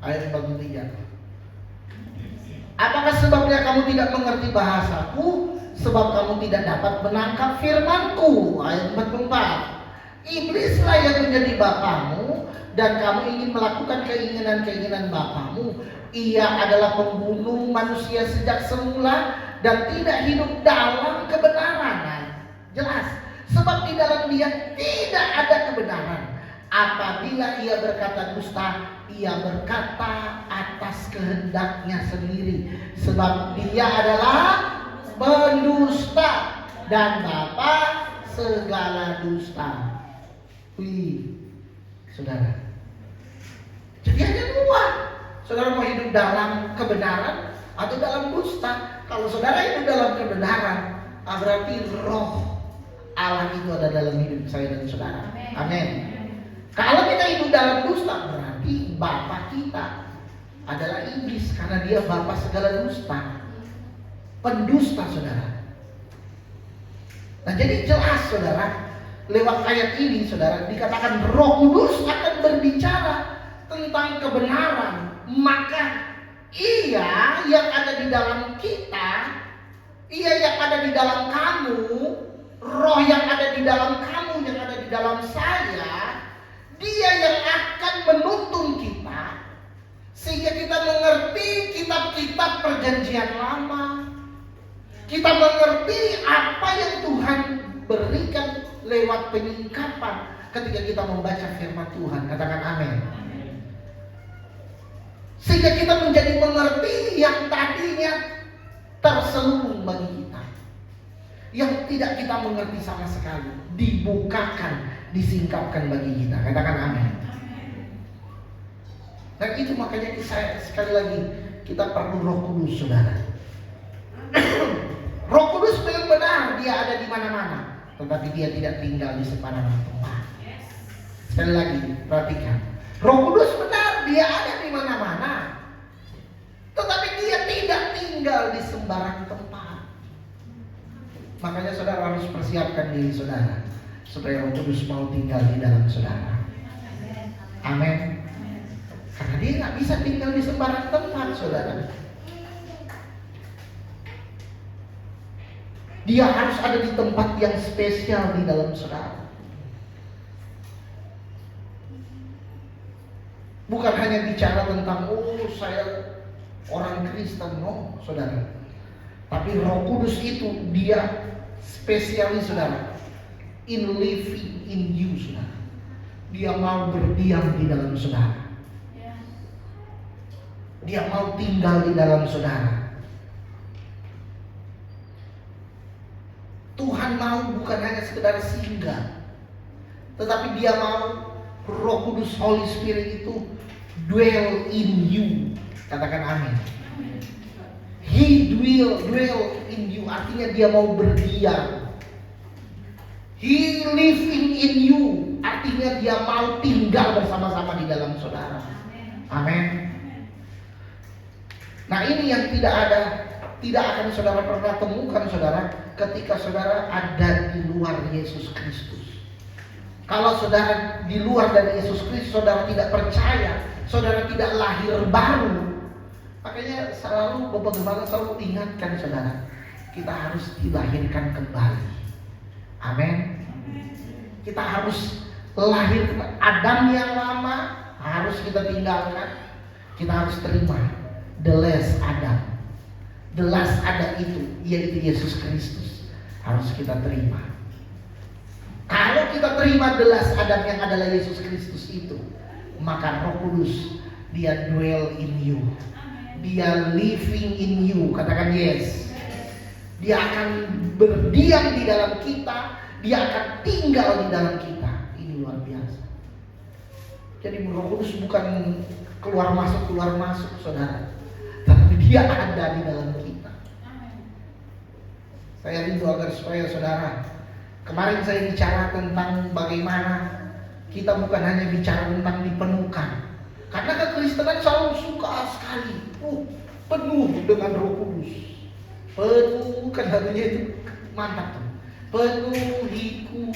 Ayat 43. Apakah sebabnya kamu tidak mengerti bahasaku? Sebab kamu tidak dapat menangkap firmanku. Ayat 44. Iblislah yang menjadi bapamu, dan kamu ingin melakukan keinginan-keinginan bapamu. Ia adalah pembunuh manusia sejak semula dan tidak hidup dalam kebenaran. Nah, jelas. Sebab di dalam dia tidak ada kebenaran. Apabila ia berkata dusta, ia berkata atas kehendaknya sendiri. Sebab dia adalah pendusta dan bapa segala dusta. Wih, saudara. Jadi hanya dua. Saudara mau hidup dalam kebenaran atau dalam dusta? Kalau saudara hidup dalam kebenaran, berarti roh Allah itu ada dalam hidup saya dan saudara. Amin. Kalau kita hidup dalam dusta, berarti bapa kita adalah iblis, karena dia bapa segala dusta, pendusta, saudara. Nah, jadi jelas, saudara, lewat ayat ini saudara dikatakan Roh Kudus akan berbicara tentang kebenaran. Maka Ia yang ada di dalam kita, Ia yang ada di dalam kamu, Roh yang ada di dalam kamu, yang ada di dalam saya, Dia yang akan menuntun kita sehingga kita mengerti kitab-kitab perjanjian lama. Kita mengerti apa yang Tuhan berikan lewat penyingkapan ketika kita membaca firman Tuhan. Katakan amin. Sehingga kita menjadi mengerti yang tadinya terselubung bagi kita, yang tidak kita mengerti sama sekali, dibukakan, disingkapkan bagi kita. Katakan amin. Dan itu makanya saya sekali lagi kita perlu Roh Kudus, saudara. Roh Kudus benar-benar Dia ada di mana-mana, tetapi Dia tidak tinggal di sembarangan tempat. Sekali lagi perhatikan, Roh Kudus benar Dia ada di mana-mana, tetapi Dia tidak tinggal di sembarang tempat. Makanya saudara harus persiapkan diri saudara supaya Roh Kudus mau tinggal di dalam saudara. Amin. Karena Dia nggak bisa tinggal di sembarang tempat, saudara. Dia harus ada di tempat yang spesial di dalam saudara. Bukan hanya bicara tentang saya orang Kristen, no, saudara. Tapi Roh Kudus itu Dia spesialis, saudara, in living in you, saudara. Dia mau berdiam di dalam saudara. Dia mau tinggal di dalam saudara. Tuhan mau bukan hanya sekedar singgah, tetapi Dia mau Roh Kudus, Holy Spirit itu dwell in you. Katakan amin. He dwell in you, artinya Dia mau berdiam. He living in you, artinya Dia mau tinggal bersama-sama di dalam saudara. Amin. Nah, ini yang tidak akan saudara pernah temukan, saudara, ketika saudara ada di luar Yesus Kristus. Kalau saudara di luar dari Yesus Kristus, saudara tidak percaya, saudara tidak lahir baru. Makanya Bapak Gembala selalu ingatkan saudara, kita harus dilahirkan kembali. Amin. Kita harus lahir, Adam yang lama harus kita tinggalkan. Kita harus terima the last Adam. The last Adam itu yaitu Yesus Kristus harus kita terima. Kalau kita terima the last Adam yang adalah Yesus Kristus itu, maka Roh Kudus Dia dwell in you. Dia living in you. Katakan yes. Dia akan berdiam di dalam kita. Dia akan tinggal di dalam kita. Ini luar biasa. Jadi Roh Kudus bukan keluar masuk saudara, tapi Dia ada di dalam kita. Saya rindu agar supaya saudara, kemarin saya bicara tentang bagaimana kita bukan hanya bicara tentang dipenuhkan. Karena kekristenan selalu suka sekali penuh dengan Roh Kudus. Penuh, kan lagunya itu mantap tuh. Penuhiku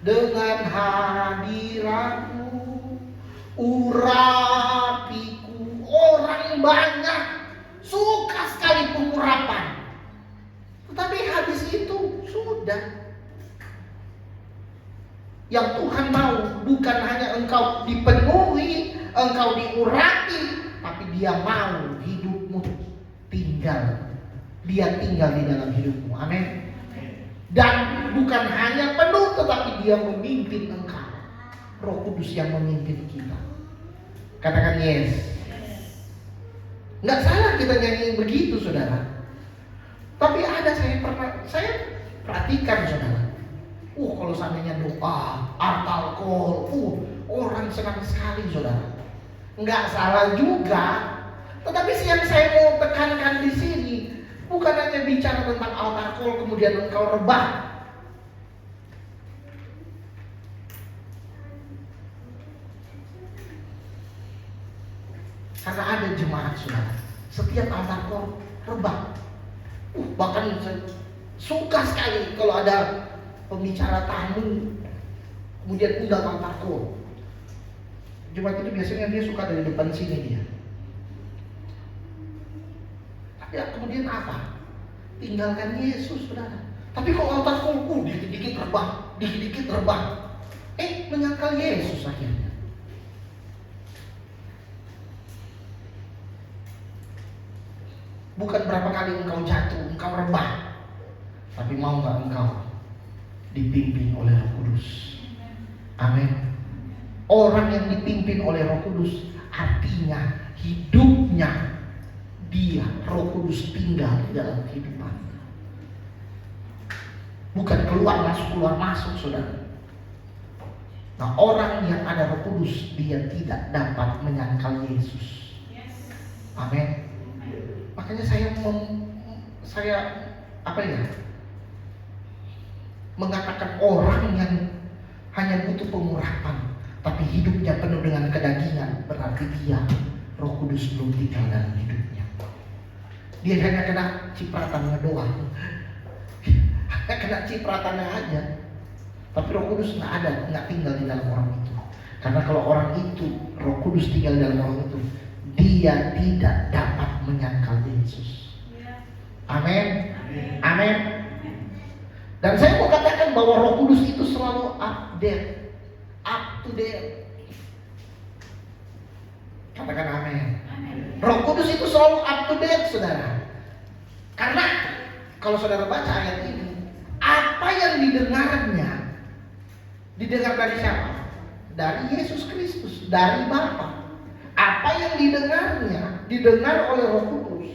dengan hadiratmu, urapiku. Orang banyak suka sekali pengurapan, tetapi habis itu sudah. Yang Tuhan mau bukan hanya engkau dipenuhi, engkau diurapi, tapi Dia mau hidupmu tinggal. Dia tinggal di dalam hidupmu. Amin. Dan bukan hanya penuh, tetapi Dia memimpin engkau. Roh Kudus yang memimpin kita. Katakan yes. Nggak salah kita nyanyi begitu, saudara. Tapi ada saya perhatikan, saudara. Kalau seandainya doa, alkohol, orang senang sekali, saudara. Nggak salah juga. Tetapi yang saya mau tekankan di sini bukan hanya bicara tentang alkohol kemudian engkau rebah. Karena ada jemaat, saudara, setiap alkohol rebah. Bahkan Suka sekali kalau ada pembicara tamu, kemudian undang altar-call. Jumat itu biasanya dia suka dari depan sini dia. Tapi kemudian apa? Tinggalkan Yesus, saudara. Tapi kok altar-call, dikit-dikit rebah, dikit-dikit rebah. Menyangkal Yesus akhirnya. Bukan berapa kali engkau jatuh, engkau rebah, tapi mau gak engkau dipimpin oleh Roh Kudus? Amin. Orang yang dipimpin oleh Roh Kudus artinya hidupnya dia, Roh Kudus tinggal di dalam kehidupan. Bukan keluar masuk, saudara. Nah, orang yang ada Roh Kudus, dia tidak dapat menyangkal Yesus. Amin. Makanya saya mengatakan orang yang hanya butuh pengurapan, tapi hidupnya penuh dengan kedagingan, berarti dia Roh Kudus belum tinggal dalam hidupnya. Dia hanya kena cipratannya doang, hanya kena cipratannya aja, tapi Roh Kudus nggak tinggal di dalam orang itu. Karena kalau orang itu Roh Kudus tinggal di dalam orang itu, dia tidak dapat menyangkal Yesus. Amin. Amin. Dan saya mau katakan bahwa Roh Kudus itu selalu update, up to date. Katakan amin. Roh Kudus itu selalu up to date, saudara. Karena kalau saudara baca ayat ini, apa yang didengarnya, didengar dari siapa? Dari Yesus Kristus, dari Bapa. Apa yang didengarnya, didengar oleh Roh Kudus.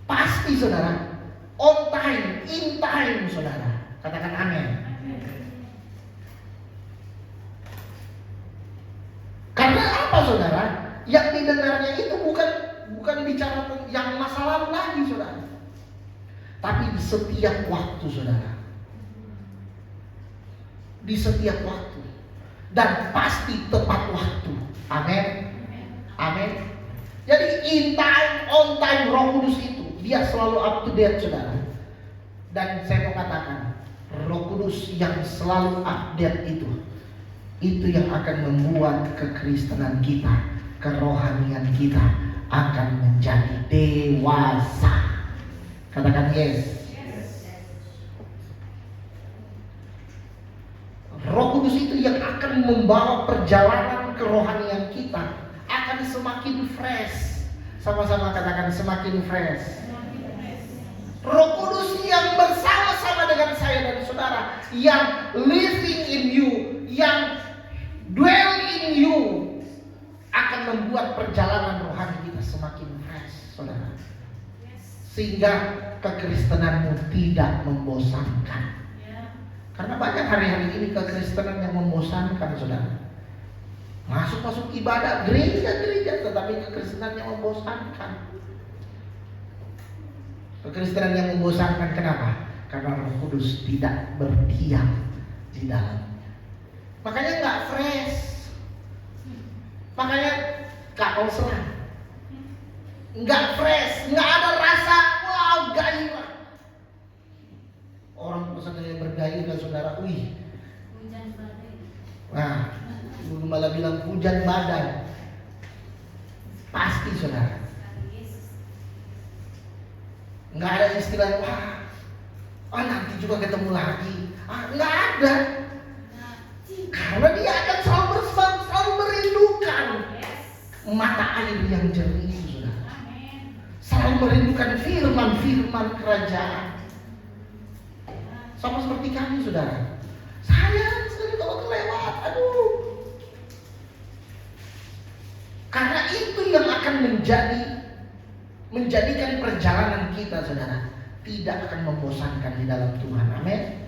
Pasti, saudara, on time, in time, saudara. Katakan amin. Karena apa, saudara? Yang didengarnya itu bukan bicara yang masa lalu lagi, saudara. Tapi di setiap waktu, saudara. Di setiap waktu. Dan pasti tepat waktu. Amin. Amin. Jadi in time, on time, Roh Kudus itu dia selalu up to date, saudara. Dan saya mau katakan, Roh Kudus yang selalu update itu yang akan membuat kekristenan kita, kerohanian kita akan menjadi dewasa. Katakan yes. Roh Kudus itu yang akan membawa perjalanan kerohanian kita akan semakin fresh. Sama-sama katakan semakin fresh. Roh Kudus yang bersama-sama dengan saya dan saudara, yang living in you, yang dwell in you, akan membuat perjalanan rohani kita semakin fresh, saudara. Sehingga kekristenanmu tidak membosankan. Karena banyak hari-hari ini kekristenan yang membosankan, saudara. Masuk ibadah, gereja, tetapi kekristenan yang membosankan. Kekristenan yang membosankan kenapa? Karena Roh Kudus tidak berdiam di dalamnya. Makanya nggak fresh. Makanya kaosan, nggak fresh, nggak ada rasa wow gairah. Orang pesannya bergairah, saudara. Hujan badai. Nah, malah bilang hujan badai. Pasti, saudara. Nggak ada istilah nanti juga ketemu lagi. Nggak ada. Karena dia akan selalu merindukan mata air yang jernih, saudara. Selalu merindukan firman kerajaan. Sama seperti kami, saudara. Sayang sekali kalau kelewat. Karena itu yang akan menjadikan perjalanan kita, saudara, tidak akan membosankan di dalam Tuhan. Amin.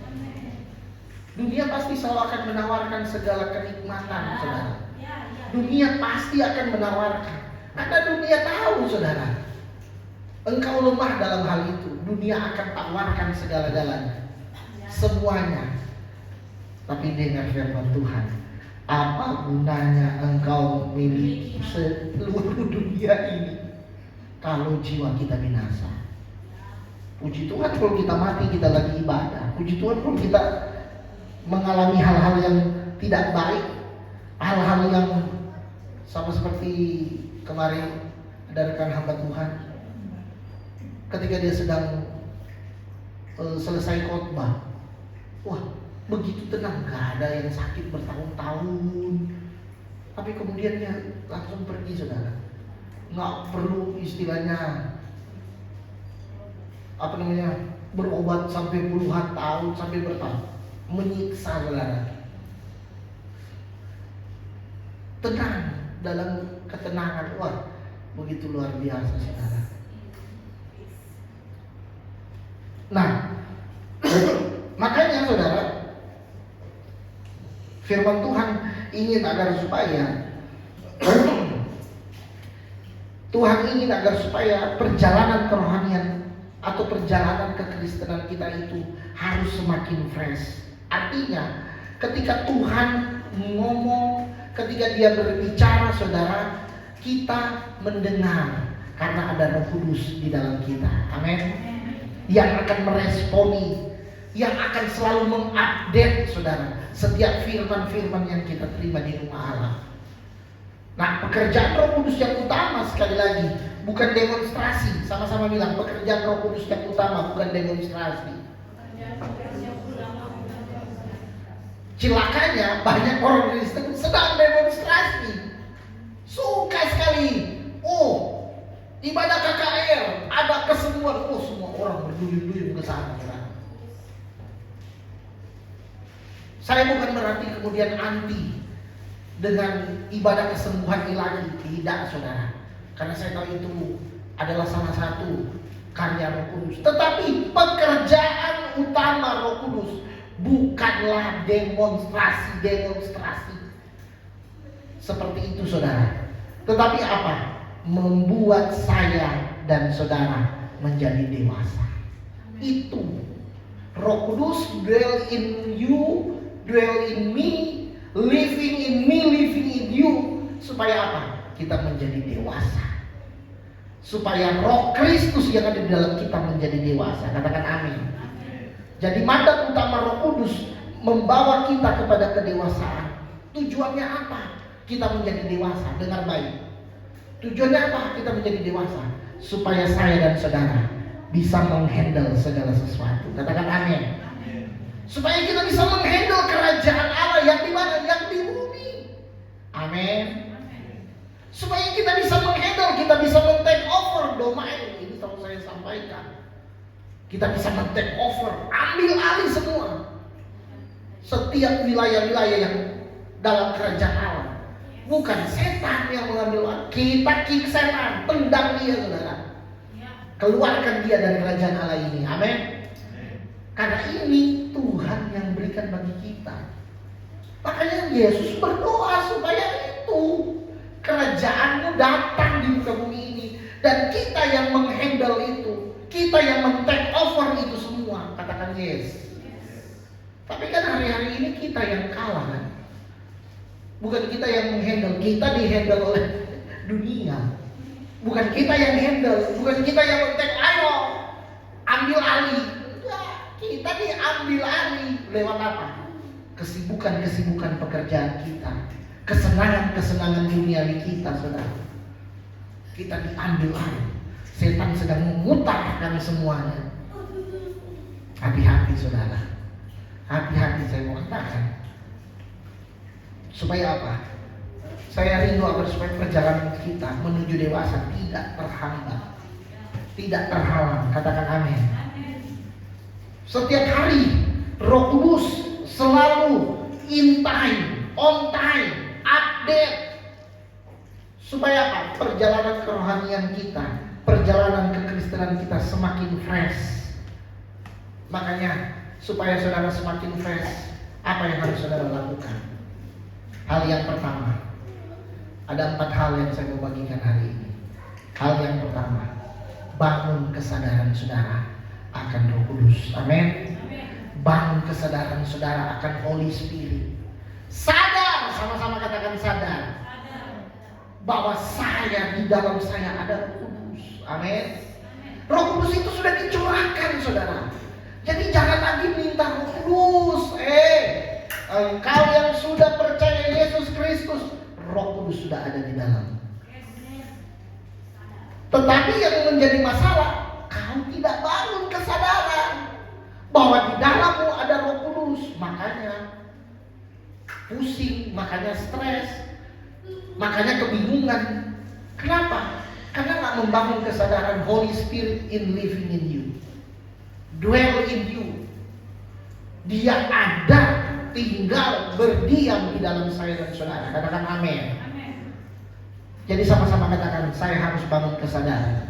Dunia pasti selalu akan menawarkan segala kenikmatan, saudara. Dunia pasti akan menawarkan. Karena dunia tahu, saudara, engkau lemah dalam hal itu. Dunia akan tawarkan segala-galanya, semuanya. Tapi dengar firman Tuhan, apa gunanya engkau memiliki seluruh dunia ini kalau jiwa kita binasa? Puji Tuhan kalau kita mati kita lagi ibadah. Puji Tuhan kalau kita mengalami hal-hal yang tidak baik, hal-hal yang sama seperti kemarin ada rekan hamba Tuhan, ketika dia sedang selesai khotbah, wah begitu tenang, gak ada yang sakit bertahun-tahun, tapi kemudian dia langsung pergi, saudara. Nggak perlu istilahnya berobat sampai puluhan tahun, sampai bertahun, menyiksa, saudara. Tenang, dalam ketenangan, wah begitu luar biasa, saudara. Nah, makanya saudara, firman Tuhan ingin agar supaya Tuhan ingin agar supaya perjalanan kerohanian atau perjalanan kekristenan kita itu harus semakin fresh. Artinya, ketika Tuhan ngomong, ketika Dia berbicara, saudara, kita mendengar karena ada Roh Kudus di dalam kita. Amin. Yang akan meresponi, yang akan selalu mengupdate, saudara, setiap firman-firman yang kita terima di rumah Allah. Nah, pekerjaan Roh Kudus yang utama, sekali lagi, bukan demonstrasi. Sama-sama bilang, pekerjaan Roh Kudus yang utama bukan demonstrasi. Cilakanya banyak orang Kristen sedang demonstrasi, suka sekali. Oh, ibadah KKR ada kesembuhan, oh semua orang berduyun-duyun ke sana. Saya bukan berarti kemudian anti dengan ibadah kesembuhan ilahi, tidak, saudara. Karena saya tahu itu adalah salah satu karya Roh Kudus. Tetapi pekerjaan utama Roh Kudus bukanlah demonstrasi seperti itu, saudara. Tetapi apa? Membuat saya dan saudara menjadi dewasa. Itu Roh Kudus dwell in you, dwell in me, living in me, living in you. Supaya apa? Kita menjadi dewasa. Supaya Roh Kristus yang ada di dalam kita menjadi dewasa. Katakan amin. Jadi mandat utama Roh Kudus membawa kita kepada kedewasaan. Tujuannya apa? Kita menjadi dewasa. Dengar baik. Tujuannya apa? Kita menjadi dewasa. Supaya saya dan saudara bisa menghandle segala sesuatu. Katakan amin. Supaya kita bisa menghandle kerajaan Allah yang di mana? Yang di bumi. Amin. Supaya kita bisa menghandle, kita bisa men-take over domain. Ini selalu saya sampaikan. Kita bisa men-take over, ambil alih semua. Setiap wilayah-wilayah yang dalam kerajaan Allah. Bukan setan yang mengambil alih. Kita kick setan, tendang dia, saudara. Keluarkan dia dari kerajaan Allah ini. Amin. Karena ini Tuhan yang berikan bagi kita. Makanya Yesus berdoa supaya itu kerajaan-Mu datang di muka bumi ini. Dan kita yang menghandle itu, kita yang men-take over itu semua. Katakan yes. Tapi kan hari-hari ini kita yang kalah kan. Bukan kita yang menghandle, kita dihandle oleh dunia. Bukan kita yang handle, bukan kita yang men-take, ayo ambil alih. Kita diambil alih lewat apa? Kesibukan-kesibukan pekerjaan kita, kesenangan-kesenangan duniawi kita, saudara. Kita diambil alih. Setan sedang memutarkan semuanya. Hati-hati, saudara. Hati-hati, saya mau katakan. Supaya apa? Saya rindu agar supaya perjalanan kita menuju dewasa tidak terhambat, tidak terhalang. Katakan amin. Setiap hari Roh Kudus selalu in time, on time, update. Supaya apa? Perjalanan kerohanian kita, perjalanan kekristenan kita semakin fresh. Makanya supaya saudara semakin fresh, apa yang harus saudara lakukan? Hal yang pertama, ada 4 hal yang saya mau bagikan hari ini. Hal yang pertama, bangun kesadaran saudara akan Roh Kudus. Amin. Bangun kesadaran saudara akan Holy Spirit. Sadar, sama-sama katakan sadar. Bahwa saya, di dalam saya ada Roh Kudus. Amin. Roh Kudus itu sudah dicurahkan, saudara. Jadi jangan lagi minta Roh Kudus. Engkau yang sudah percaya Yesus Kristus, Roh Kudus sudah ada di dalam. Tetapi yang menjadi masalah, kau tidak bangun kesadaran bahwa di dalammu ada Roh Kudus. Makanya pusing, makanya stres, makanya kebingungan. Kenapa? Karena nggak membangun kesadaran Holy Spirit in living in you, dwell in you. Dia ada, tinggal, berdiam di dalam saya dan saudara. Katakan amin. Jadi sama-sama katakan, saya harus bangun kesadaran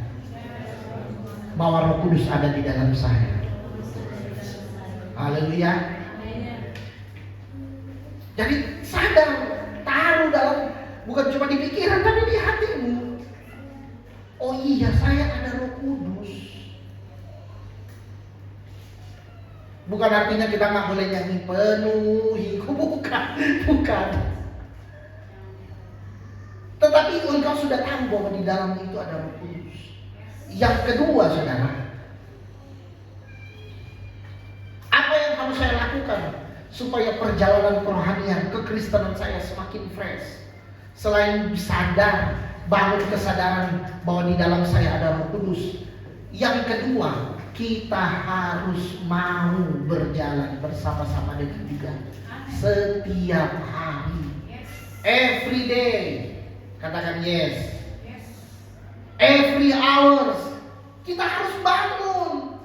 bahwa Roh Kudus ada di dalam saya. Haleluya. Jadi sadar, taruh dalam, bukan cuma di pikiran tapi di hatimu. Oh iya, saya ada Roh Kudus. Bukan artinya kita nggak boleh nyanyi penuhi, bukan. Tetapi engkau sudah tahu bahwa di dalam itu ada Roh Kudus. Yang kedua, saudara, apa yang harus saya lakukan supaya perjalanan kerohanian, kekristenan saya semakin fresh? Selain sadar, bangun kesadaran bahwa di dalam saya ada Roh Kudus. Yang kedua, kita harus mau berjalan bersama-sama dengan Dia setiap hari, every day. Katakan yes. Every hours. Kita harus bangun,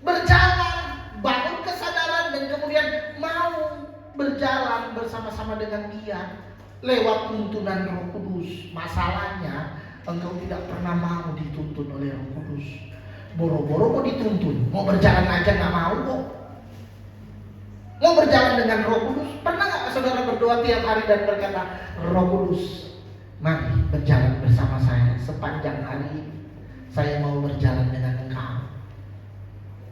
berjalan, bangun kesadaran, dan kemudian mau berjalan bersama-sama dengan Dia lewat tuntunan Roh Kudus. Masalahnya, engkau tidak pernah mau dituntun oleh Roh Kudus. Boro-boro mau dituntun, mau berjalan aja nggak mau kok. Mau berjalan dengan Roh Kudus. Pernah nggak saudara berdoa tiap hari dan berkata, Roh Kudus, mari berjalan bersama saya sepanjang hari ini. Saya mau berjalan dengan Engkau.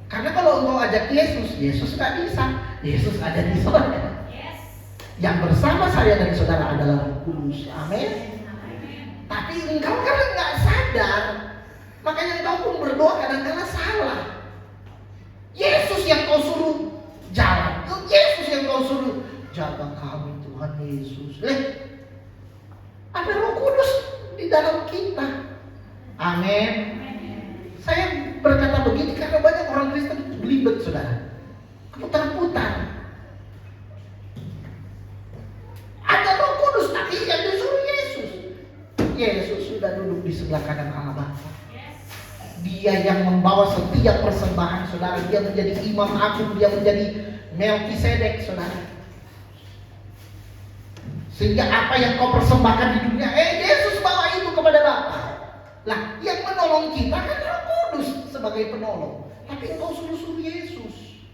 Karena kalau engkau ajak Yesus, Yesus nggak bisa. Yesus ada di sorga. Yang bersama saya dan saudara adalah Roh Kudus. Amin. Tapi engkau kan nggak sadar, makanya engkau pun berdoa kadang-kadang salah. Yesus yang kau suruh jalan, Yesus yang kau suruh jaga kami Tuhan Yesus. Ada Roh Kudus di dalam kita. Amin. Saya berkata begini karena banyak orang Kristen belibet, saudara, keputar-putar. Ada Roh Kudus, tapi yang disuruh Yesus. Yesus sudah duduk di sebelah kanan Allah Bapa. Dia yang membawa setiap persembahan, saudara. Dia menjadi imam agung, dia menjadi Melkisedek, saudara. Sehingga apa yang kau persembahkan di dunia, Yesus bawa itu kepada Bapa. Lah, yang menolong kita kan Roh Kudus sebagai penolong. Tapi engkau suruh Yesus.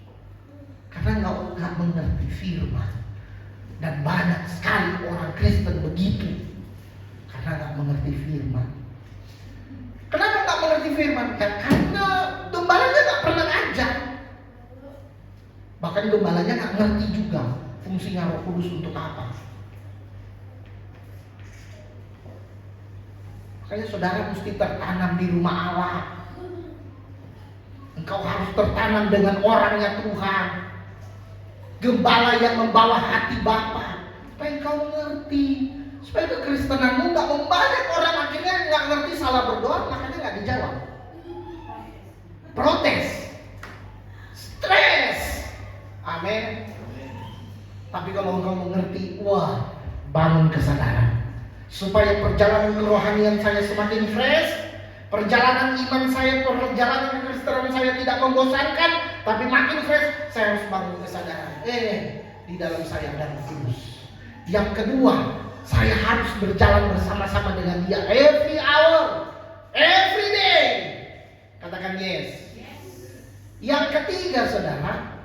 Karena engkau nggak mengerti firman. Dan banyak sekali orang Kristen begitu. Karena nggak mengerti firman. Kenapa nggak mengerti firman? Ya, karena gembalanya nggak pernah ajar. Bahkan gembalanya nggak ngerti juga fungsinya Roh Kudus untuk apa. Makanya saudara mesti tertanam di rumah Allah. Engkau harus tertanam dengan orangnya Tuhan. Gembala yang membawa hati Bapa. Supaya engkau mengerti. Supaya kekristenanmu gak membanyak orang akhirnya gak ngerti, salah berdoa, makanya gak dijawab. Protes. Stres. Amin. Tapi kalau engkau mengerti, wah, bangun kesadaran. Supaya perjalanan kerohanian saya semakin fresh, perjalanan iman saya, perjalanan kekristenan saya tidak membosankan, tapi makin fresh, saya harus bangun kesadaran. Di dalam saya ada Roh Kudus. Yang kedua, saya harus berjalan bersama-sama dengan Dia every hour, every day. Katakan yes. Yang ketiga, saudara,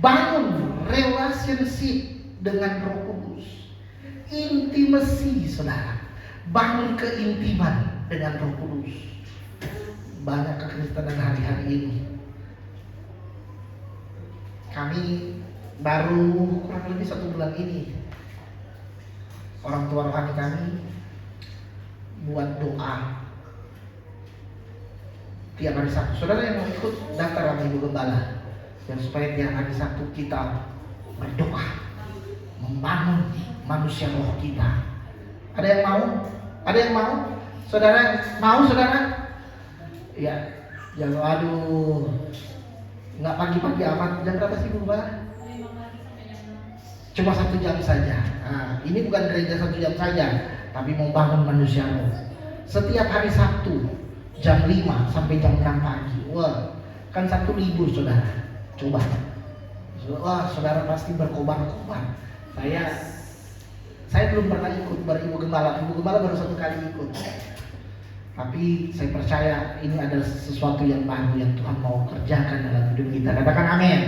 bangun relationship dengan Roh Kudus. Intimasi, saudara. Bangun keintiman dengan Roh Kudus. Banyak kekristenan hari-hari ini. Kami baru kurang lebih 1 bulan ini, orang tua rohani kami buat doa tiap hari Sabtu. Saudara yang mau ikut daftar sama Ibu Gembala, dan supaya tiap hari Sabtu kita berdoa, membangun manusia roh kita. Ada yang mau? Ada yang mau? Saudara mau, saudara? Ya, jangan aduh, nggak pagi-pagi amat. Jam berapa sih Bu Gembala? Cuma 1 jam saja. Nah, ini bukan gereja 1 jam saja, tapi membangun manusia roh. Setiap hari Sabtu jam 5 sampai jam 6 pagi. Wah, kan Sabtu libur saudara. Coba. Wah, saudara pasti berkobar-kobar. Saya belum pernah ikut Ibu Gembala. Ibu Gembala baru 1 kali ikut. Tapi saya percaya ini adalah sesuatu yang baru yang Tuhan mau kerjakan dalam hidup kita. Katakan amin.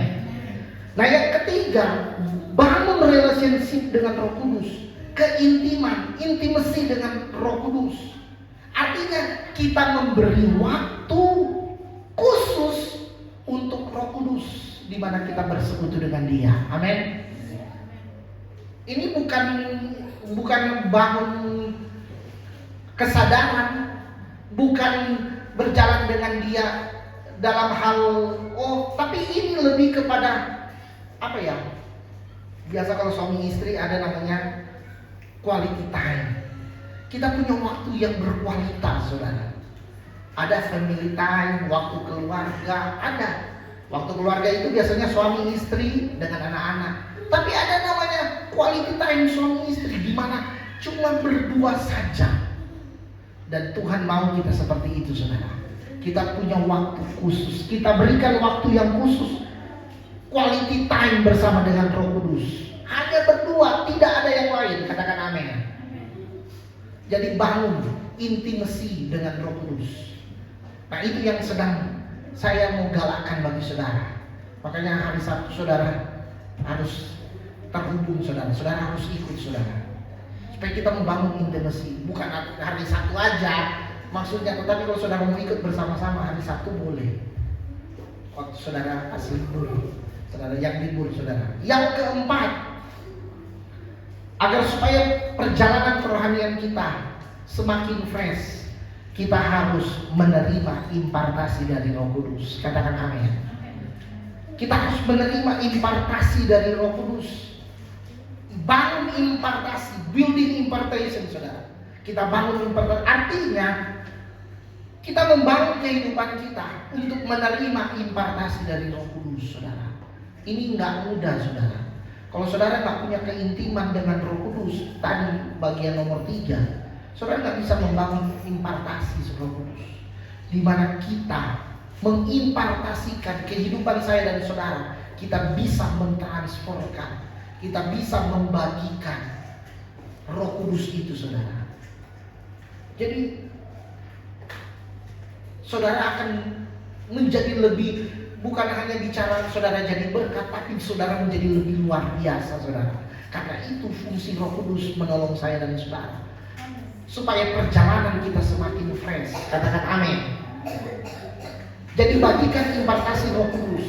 Nah, yang ketiga, bangun relationship dengan Roh Kudus. Keintiman, intimasi dengan Roh Kudus. Artinya kita memberi waktu khusus untuk Roh Kudus, di mana kita bersekutu dengan Dia. Amin. Ini bukan bangun kesadaran, bukan berjalan dengan Dia dalam hal tapi ini lebih kepada apa ya? Biasa kalau suami istri ada namanya quality time. Kita punya waktu yang berkualitas, saudara. Ada family time, waktu keluarga, ada. Waktu keluarga itu biasanya suami istri dengan anak-anak. Tapi ada namanya quality time suami istri, di mana cuma berdua saja. Dan Tuhan mau kita seperti itu, saudara. Kita punya waktu khusus, kita berikan waktu yang khusus. Quality time bersama dengan Roh Kudus. Hanya berdua, tidak ada yang lain. Katakan amin. Jadi bangun intimasi dengan Roh Kudus. Nah, itu yang sedang saya mau galakkan bagi saudara. Makanya hari Sabtu saudara harus terhubung, saudara. Saudara harus ikut, saudara. Supaya kita membangun intimasi. Bukan hari Sabtu aja maksudnya, tetapi kalau saudara mau ikut bersama-sama hari Sabtu boleh. Waktu saudara pas libur, saudara yang libur, saudara. Yang keempat, agar supaya perjalanan kerohanian kita semakin fresh, kita harus menerima impartasi dari Roh Kudus. Katakan amin. Kita harus menerima impartasi dari Roh Kudus. Bangun impartasi, building impartation, saudara. Kita bangun impartasi, artinya kita membangun kehidupan kita untuk menerima impartasi dari Roh Kudus, saudara. Ini nggak mudah, saudara. Kalau saudara nggak punya keintiman dengan Roh Kudus, tadi bagian nomor 3, saudara nggak bisa membangun impartasi Roh Kudus, di mana kita mengimpartasikan kehidupan saya dan saudara. Kita bisa mentransferkan, kita bisa membagikan Roh Kudus itu, saudara. Jadi saudara akan menjadi lebih, bukan hanya bicara saudara jadi berkat, tapi saudara menjadi lebih luar biasa, saudara. Karena itu fungsi Roh Kudus menolong saya dan saudara, supaya perjalanan kita semakin fresh. Katakan amin. Jadi bagikan impartasi Roh Kudus.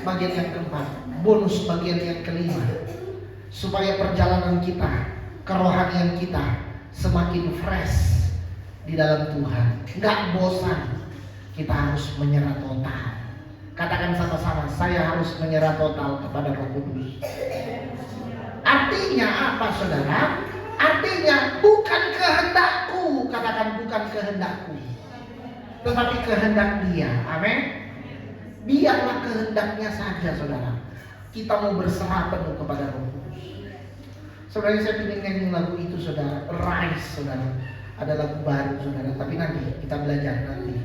Bagian yang keempat, bonus bagian yang kelima, supaya perjalanan kita, kerohanian kita semakin fresh di dalam Tuhan, nggak bosan. Kita harus menyerah total. Katakan sama-sama, saya harus menyerah total kepada Roh Kudus. Artinya apa, saudara? Artinya bukan kehendakku. Katakan bukan kehendakku, tetapi kehendak Dia. Amin. Biarlah kehendaknya saja, saudara. Kita mau berserah penuh kepada Roh Kudus. Sebenarnya saya ingin nyanyi lagu itu, saudara. Rise, saudara. Ada lagu baru, saudara. Tapi nanti kita belajar nanti.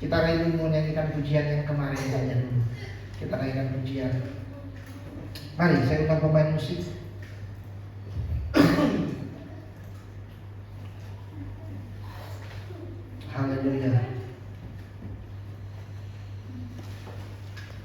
Kita rindu menyanyikan pujian yang kemarin saja dulu. Kita nyanyikan pujian. Mari saya undang pemain musik. Haleluya.